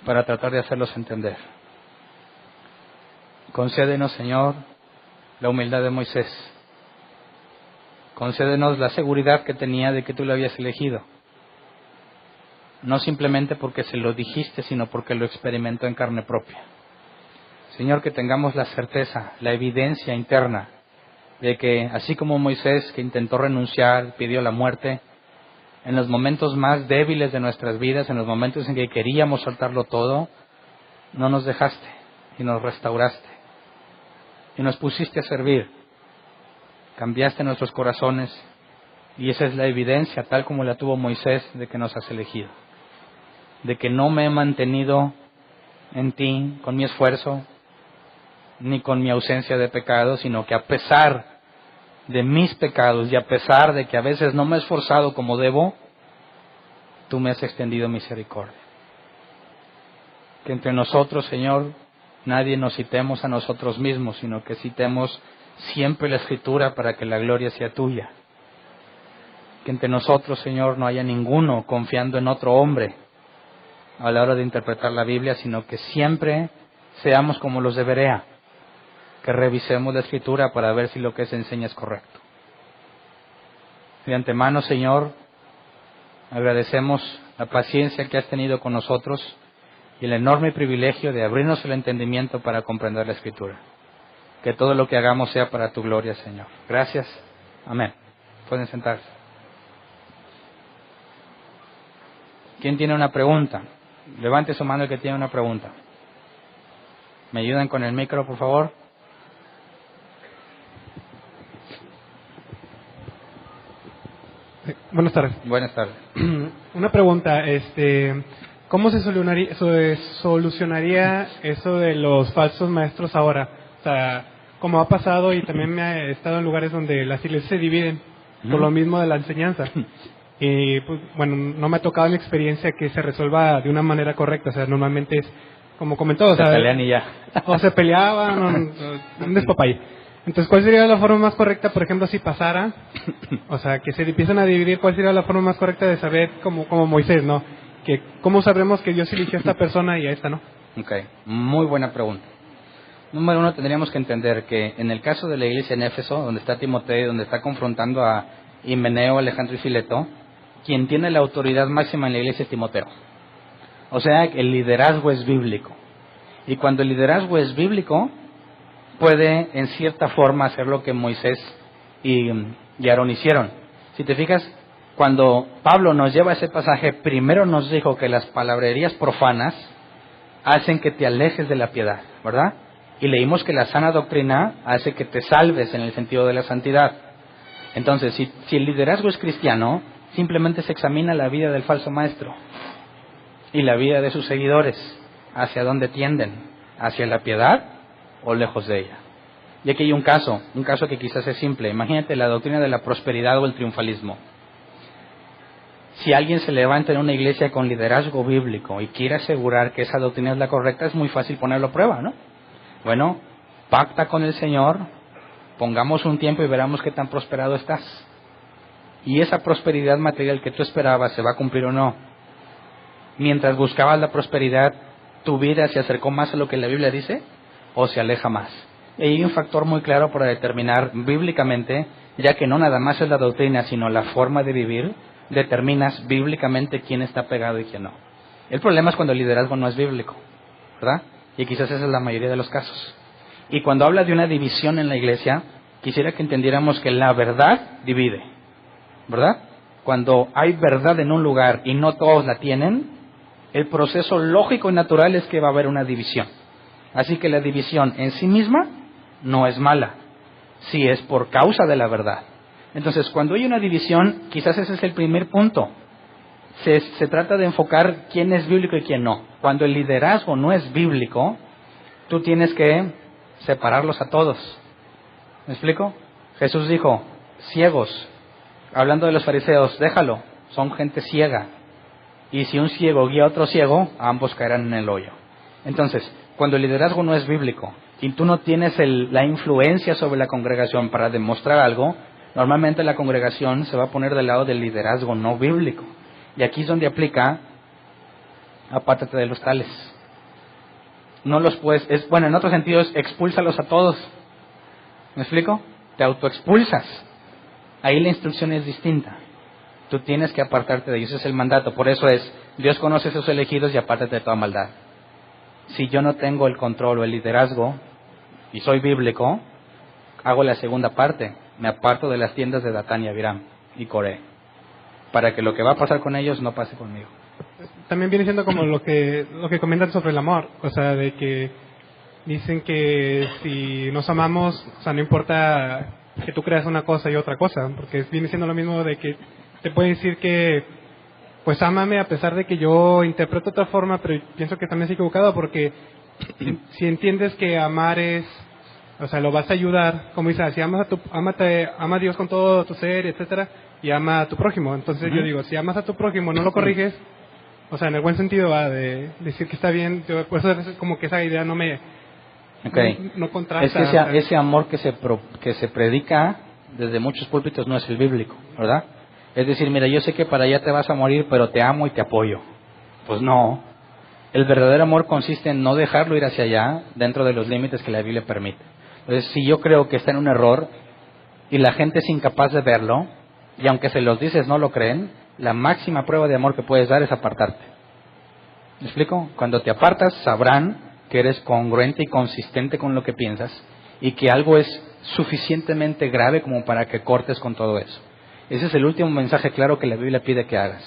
para tratar de hacerlos entender. Concédenos, Señor, la humildad de Moisés. Concédenos la seguridad que tenía de que tú lo habías elegido. No simplemente porque se lo dijiste, sino porque lo experimentó en carne propia. Señor, que tengamos la certeza, la evidencia interna de que así como Moisés, que intentó renunciar, pidió la muerte, en los momentos más débiles de nuestras vidas, en los momentos en que queríamos soltarlo todo, no nos dejaste y nos restauraste y nos pusiste a servir. Cambiaste nuestros corazones y esa es la evidencia, tal como la tuvo Moisés, de que nos has elegido. De que no me he mantenido en ti con mi esfuerzo, ni con mi ausencia de pecado, sino que a pesar de mis pecados y a pesar de que a veces no me he esforzado como debo, tú me has extendido misericordia. Que entre nosotros, Señor, nadie nos citemos a nosotros mismos, sino que citemos siempre la Escritura para que la gloria sea tuya. Que entre nosotros, Señor, no haya ninguno confiando en otro hombre a la hora de interpretar la Biblia, sino que siempre seamos como los de Berea, que revisemos la Escritura para ver si lo que se enseña es correcto. De antemano, Señor, agradecemos la paciencia que has tenido con nosotros y el enorme privilegio de abrirnos el entendimiento para comprender la Escritura. Que todo lo que hagamos sea para tu gloria, Señor. Gracias. Amén. Pueden sentarse. ¿Quién tiene una pregunta? Levante su mano el que tiene una pregunta. ¿Me ayudan con el micro, por favor? Buenas tardes. Buenas tardes. Una pregunta, ¿cómo se solucionaría eso de los falsos maestros ahora? O sea, como ha pasado y también me he estado en lugares donde las iglesias se dividen por lo mismo de la enseñanza. Y pues, bueno, no me ha tocado mi experiencia que se resuelva de una manera correcta. O sea, normalmente es, como comentó, o sea, se pelean y ya. O se peleaban, un despapalle. Entonces, ¿cuál sería la forma más correcta, por ejemplo, si pasara? O sea, que se empiezan a dividir, ¿cuál sería la forma más correcta de saber, como Moisés, ¿no? Que ¿cómo sabremos que Dios eligió a esta persona y a esta no? Ok, muy buena pregunta. Número uno, tendríamos que entender que en el caso de la iglesia en Éfeso, donde está Timoteo, donde está confrontando a Himeneo, Alejandro y Fileto, quien tiene la autoridad máxima en la iglesia es Timoteo. O sea, el liderazgo es bíblico. Y cuando el liderazgo es bíblico, puede en cierta forma hacer lo que Moisés y Aarón hicieron. Si te fijas, cuando Pablo nos lleva a ese pasaje, primero nos dijo que las palabrerías profanas hacen que te alejes de la piedad, ¿verdad? Y leímos que la sana doctrina hace que te salves en el sentido de la santidad. Entonces, si el liderazgo es cristiano, simplemente se examina la vida del falso maestro y la vida de sus seguidores, hacia dónde tienden, hacia la piedad o lejos de ella. Y aquí hay un caso que quizás es simple. Imagínate la doctrina de la prosperidad o el triunfalismo. Si alguien se levanta en una iglesia con liderazgo bíblico y quiere asegurar que esa doctrina es la correcta, es muy fácil ponerlo a prueba, ¿no? Bueno, pacta con el Señor, pongamos un tiempo y veremos qué tan prosperado estás. Y esa prosperidad material que tú esperabas, ¿se va a cumplir o no? Mientras buscabas la prosperidad, ¿tu vida se acercó más a lo que la Biblia dice o se aleja más? Y hay un factor muy claro para determinar bíblicamente, ya que no nada más es la doctrina, sino la forma de vivir, determinas bíblicamente quién está pegado y quién no. El problema es cuando el liderazgo no es bíblico, ¿verdad? Y quizás esa es la mayoría de los casos. Y cuando habla de una división en la iglesia, quisiera que entendiéramos que la verdad divide, ¿verdad? Cuando hay verdad en un lugar y no todos la tienen, el proceso lógico y natural es que va a haber una división. Así que la división en sí misma no es mala, si es por causa de la verdad. Entonces, cuando hay una división, quizás ese es el primer punto. Se trata de enfocar quién es bíblico y quién no. Cuando el liderazgo no es bíblico, tú tienes que separarlos a todos. ¿Me explico? Jesús dijo, ciegos, hablando de los fariseos, déjalo, son gente ciega. Y si un ciego guía a otro ciego, ambos caerán en el hoyo. Entonces, cuando el liderazgo no es bíblico y tú no tienes la influencia sobre la congregación para demostrar algo, normalmente la congregación se va a poner del lado del liderazgo no bíblico. Y aquí es donde aplica, apártate de los tales. No los puedes, en otro sentido es expúlsalos a todos. ¿Me explico? Te autoexpulsas. Ahí la instrucción es distinta. Tú tienes que apartarte de ellos, ese es el mandato. Por eso es, Dios conoce a sus elegidos y apártate de toda maldad. Si yo no tengo el control o el liderazgo y soy bíblico, hago la segunda parte. Me aparto de las tiendas de Datán y Abiram y Coré, para que lo que va a pasar con ellos no pase conmigo. También viene siendo como lo que comentan sobre el amor, o sea, de que dicen que si nos amamos, o sea, no importa que tú creas una cosa y otra cosa, porque viene siendo lo mismo de que te pueden decir que pues ámame a pesar de que yo interpreto de otra forma, pero pienso que también es equivocado, porque si entiendes que amar es, o sea, lo vas a ayudar, como dice, si ama a Dios con todo tu ser, etcétera, y ama a tu prójimo. Entonces yo digo, si amas a tu prójimo, no lo corriges, o sea, en el buen sentido va de decir que está bien, por eso a veces como que esa idea no me Okay. No contrasta. Es que ese amor que se predica desde muchos púlpitos no es el bíblico, ¿verdad? Es decir, mira, yo sé que para allá te vas a morir, pero te amo y te apoyo. Pues no. El verdadero amor consiste en no dejarlo ir hacia allá dentro de los límites que la Biblia permite. Entonces, si yo creo que está en un error y la gente es incapaz de verlo, y aunque se los dices no lo creen, la máxima prueba de amor que puedes dar es apartarte. ¿Me explico? Cuando te apartas, sabrán que eres congruente y consistente con lo que piensas y que algo es suficientemente grave como para que cortes con todo eso. Ese es el último mensaje claro que la Biblia pide que hagas.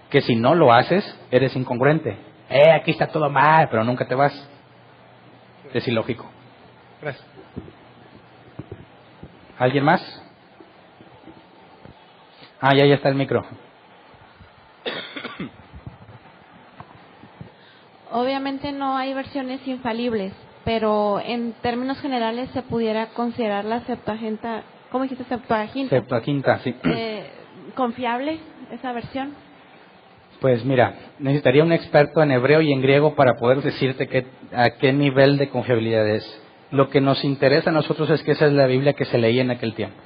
Que si no lo haces, eres incongruente. Aquí está todo mal, pero nunca te vas. Es ilógico. Gracias. ¿Alguien más? Ya está el micro. Obviamente no hay versiones infalibles, pero en términos generales se pudiera considerar la Septuaginta, ¿cómo dijiste Septuaginta? Septuaginta, sí. ¿Confiable esa versión? Pues mira, necesitaría un experto en hebreo y en griego para poder decirte a qué nivel de confiabilidad es. Lo que nos interesa a nosotros es que esa es la Biblia que se leía en aquel tiempo.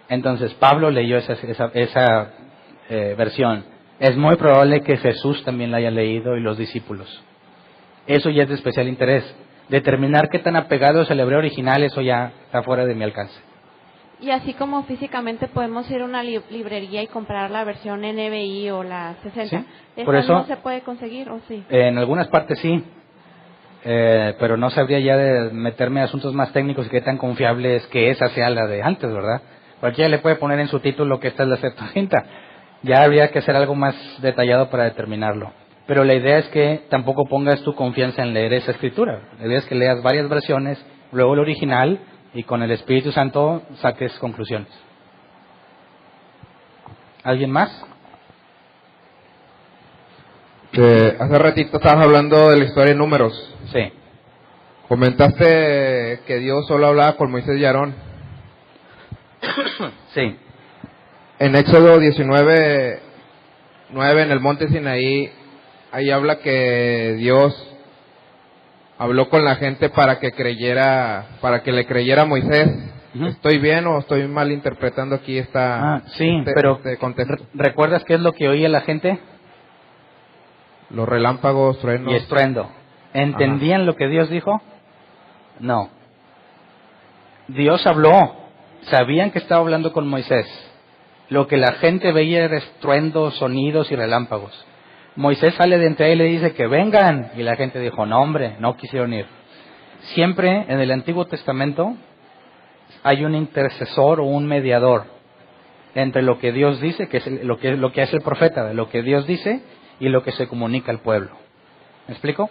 Entonces, Pablo leyó esa versión. Es muy probable que Jesús también la haya leído y los discípulos. Eso ya es de especial interés. Determinar qué tan apegado es el hebreo original, eso ya está fuera de mi alcance. Y así como físicamente podemos ir a una librería y comprar la versión NBI o la 60, ¿Sí? Por eso, no se puede conseguir, ¿o sí? En algunas partes sí, pero no sabría ya de meterme a asuntos más técnicos y qué tan confiable es que esa sea la de antes, ¿verdad? Cualquiera le puede poner en su título que esta es la Septuaginta. Ya habría que hacer algo más detallado para determinarlo. Pero la idea es que tampoco pongas tu confianza en leer esa escritura. La idea es que leas varias versiones, luego el original, y con el Espíritu Santo saques conclusiones. ¿Alguien más? Hace ratito estabas hablando de la historia de Números. Sí. Comentaste que Dios solo hablaba con Moisés y Aarón. Sí. En Éxodo 19:9, en el monte Sinaí, ahí habla que Dios habló con la gente para que le creyera a Moisés. Uh-huh. ¿Estoy bien o estoy mal interpretando aquí este contexto? ¿Recuerdas qué es lo que oía la gente? Los relámpagos, truenos. Y estruendo. ¿Entendían lo que Dios dijo? No. Dios habló. Sabían que estaba hablando con Moisés. Lo que la gente veía era estruendos, sonidos y relámpagos. Moisés sale de entre él y le dice que vengan. Y la gente dijo, no hombre, no quisieron ir. Siempre en el Antiguo Testamento hay un intercesor o un mediador entre lo que Dios dice, que es lo que hace el profeta, lo que Dios dice y lo que se comunica al pueblo. ¿Me explico?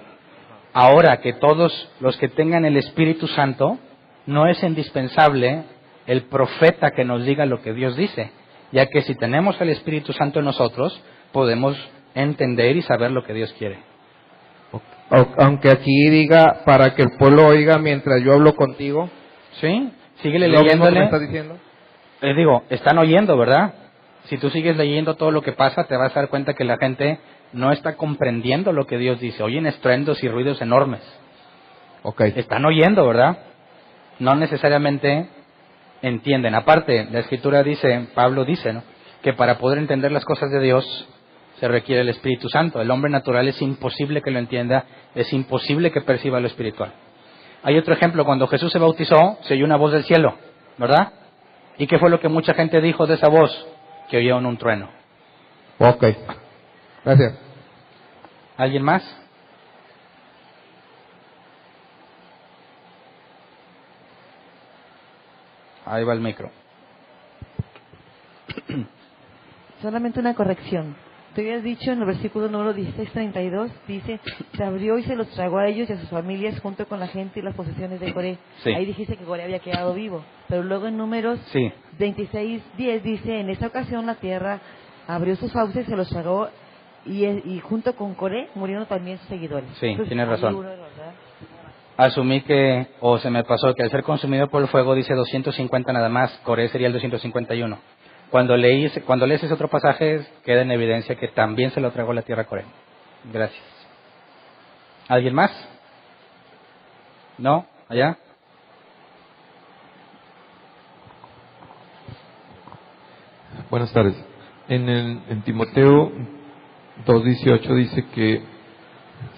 Ahora que todos los que tengan el Espíritu Santo, no es indispensable el profeta que nos diga lo que Dios dice, ya que si tenemos el Espíritu Santo en nosotros, podemos entender y saber lo que Dios quiere. Aunque aquí diga, para que el pueblo oiga mientras yo hablo contigo. ¿Sí? Síguele leyéndole. ¿Me estás diciendo? Les digo, están oyendo, ¿verdad? Si tú sigues leyendo todo lo que pasa, te vas a dar cuenta que la gente no está comprendiendo lo que Dios dice. Oyen estruendos y ruidos enormes. Okay. Están oyendo, ¿verdad? No necesariamente entienden. Aparte, la Escritura dice, Pablo dice, ¿no?, que para poder entender las cosas de Dios se requiere el Espíritu Santo. El hombre natural es imposible que lo entienda, es imposible que perciba lo espiritual. Hay otro ejemplo, cuando Jesús se bautizó, se oyó una voz del cielo, ¿verdad? ¿Y qué fue lo que mucha gente dijo de esa voz? Que oyeron un trueno. Ok, gracias. ¿Alguien más? Ahí va el micro. Solamente una corrección. Te habías dicho en el versículo número 16:32, dice, se abrió y se los tragó a ellos y a sus familias junto con la gente y las posesiones de Coré. Sí. Ahí dijiste que Coré había quedado vivo. Pero luego en números 26:10 dice, en esta ocasión la tierra abrió sus fauces, se los tragó y junto con Coré murieron también sus seguidores. Sí, Entonces, tienes razón. seguro, ¿verdad? Asumí que, o se me pasó, que al ser consumido por el fuego dice 250 nada más, Coré sería el 251. Cuando lees ese otro pasaje, queda en evidencia que también se lo tragó la tierra a Coré. Gracias. ¿Alguien más? ¿No? ¿Allá? Buenas tardes. En Timoteo 2:18 dice que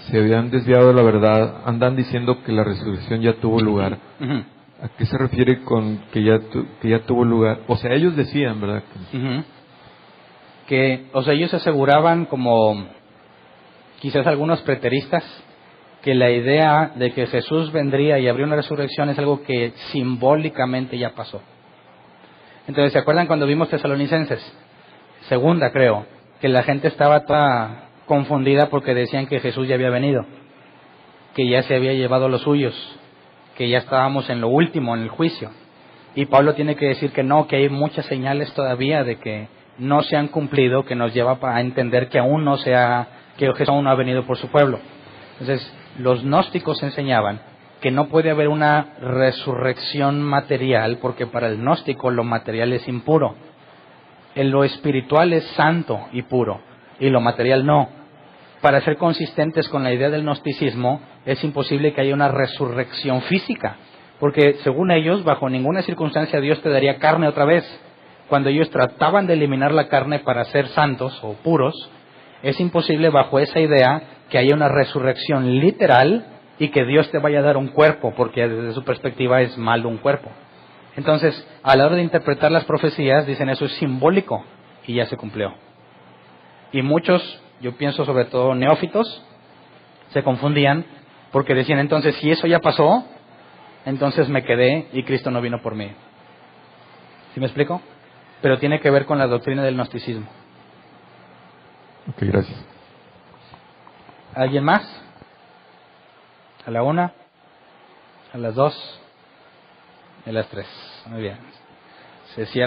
se habían desviado de la verdad, andan diciendo que la resurrección ya tuvo lugar. Uh-huh. ¿A qué se refiere con que ya tuvo lugar? O sea, ellos decían, ¿verdad? Uh-huh. Ellos aseguraban, como quizás algunos preteristas, que la idea de que Jesús vendría y habría una resurrección es algo que simbólicamente ya pasó. Entonces, ¿se acuerdan cuando vimos Tesalonicenses? Segunda, creo, que la gente estaba toda confundida porque decían que Jesús ya había venido, que ya se había llevado a los suyos, que ya estábamos en lo último, en el juicio. Y Pablo tiene que decir que no, que hay muchas señales todavía de que no se han cumplido, que nos lleva a entender que aún que Jesús aún no ha venido por su pueblo. Entonces, los gnósticos enseñaban que no puede haber una resurrección material, porque para el gnóstico lo material es impuro. Lo espiritual es santo y puro, y lo material no. Para ser consistentes con la idea del gnosticismo, es imposible que haya una resurrección física, porque según ellos, bajo ninguna circunstancia Dios te daría carne otra vez. Cuando ellos trataban de eliminar la carne para ser santos o puros, es imposible bajo esa idea que haya una resurrección literal y que Dios te vaya a dar un cuerpo, porque desde su perspectiva es malo un cuerpo. Entonces, a la hora de interpretar las profecías, dicen eso es simbólico y ya se cumplió. Y muchos, yo pienso sobre todo neófitos, se confundían porque decían entonces, si eso ya pasó, entonces me quedé y Cristo no vino por mí. ¿Sí me explico? Pero tiene que ver con la doctrina del gnosticismo. Ok, gracias. ¿Alguien más? ¿A la 1? ¿A las 2? A las 3. Muy bien. Se cierra.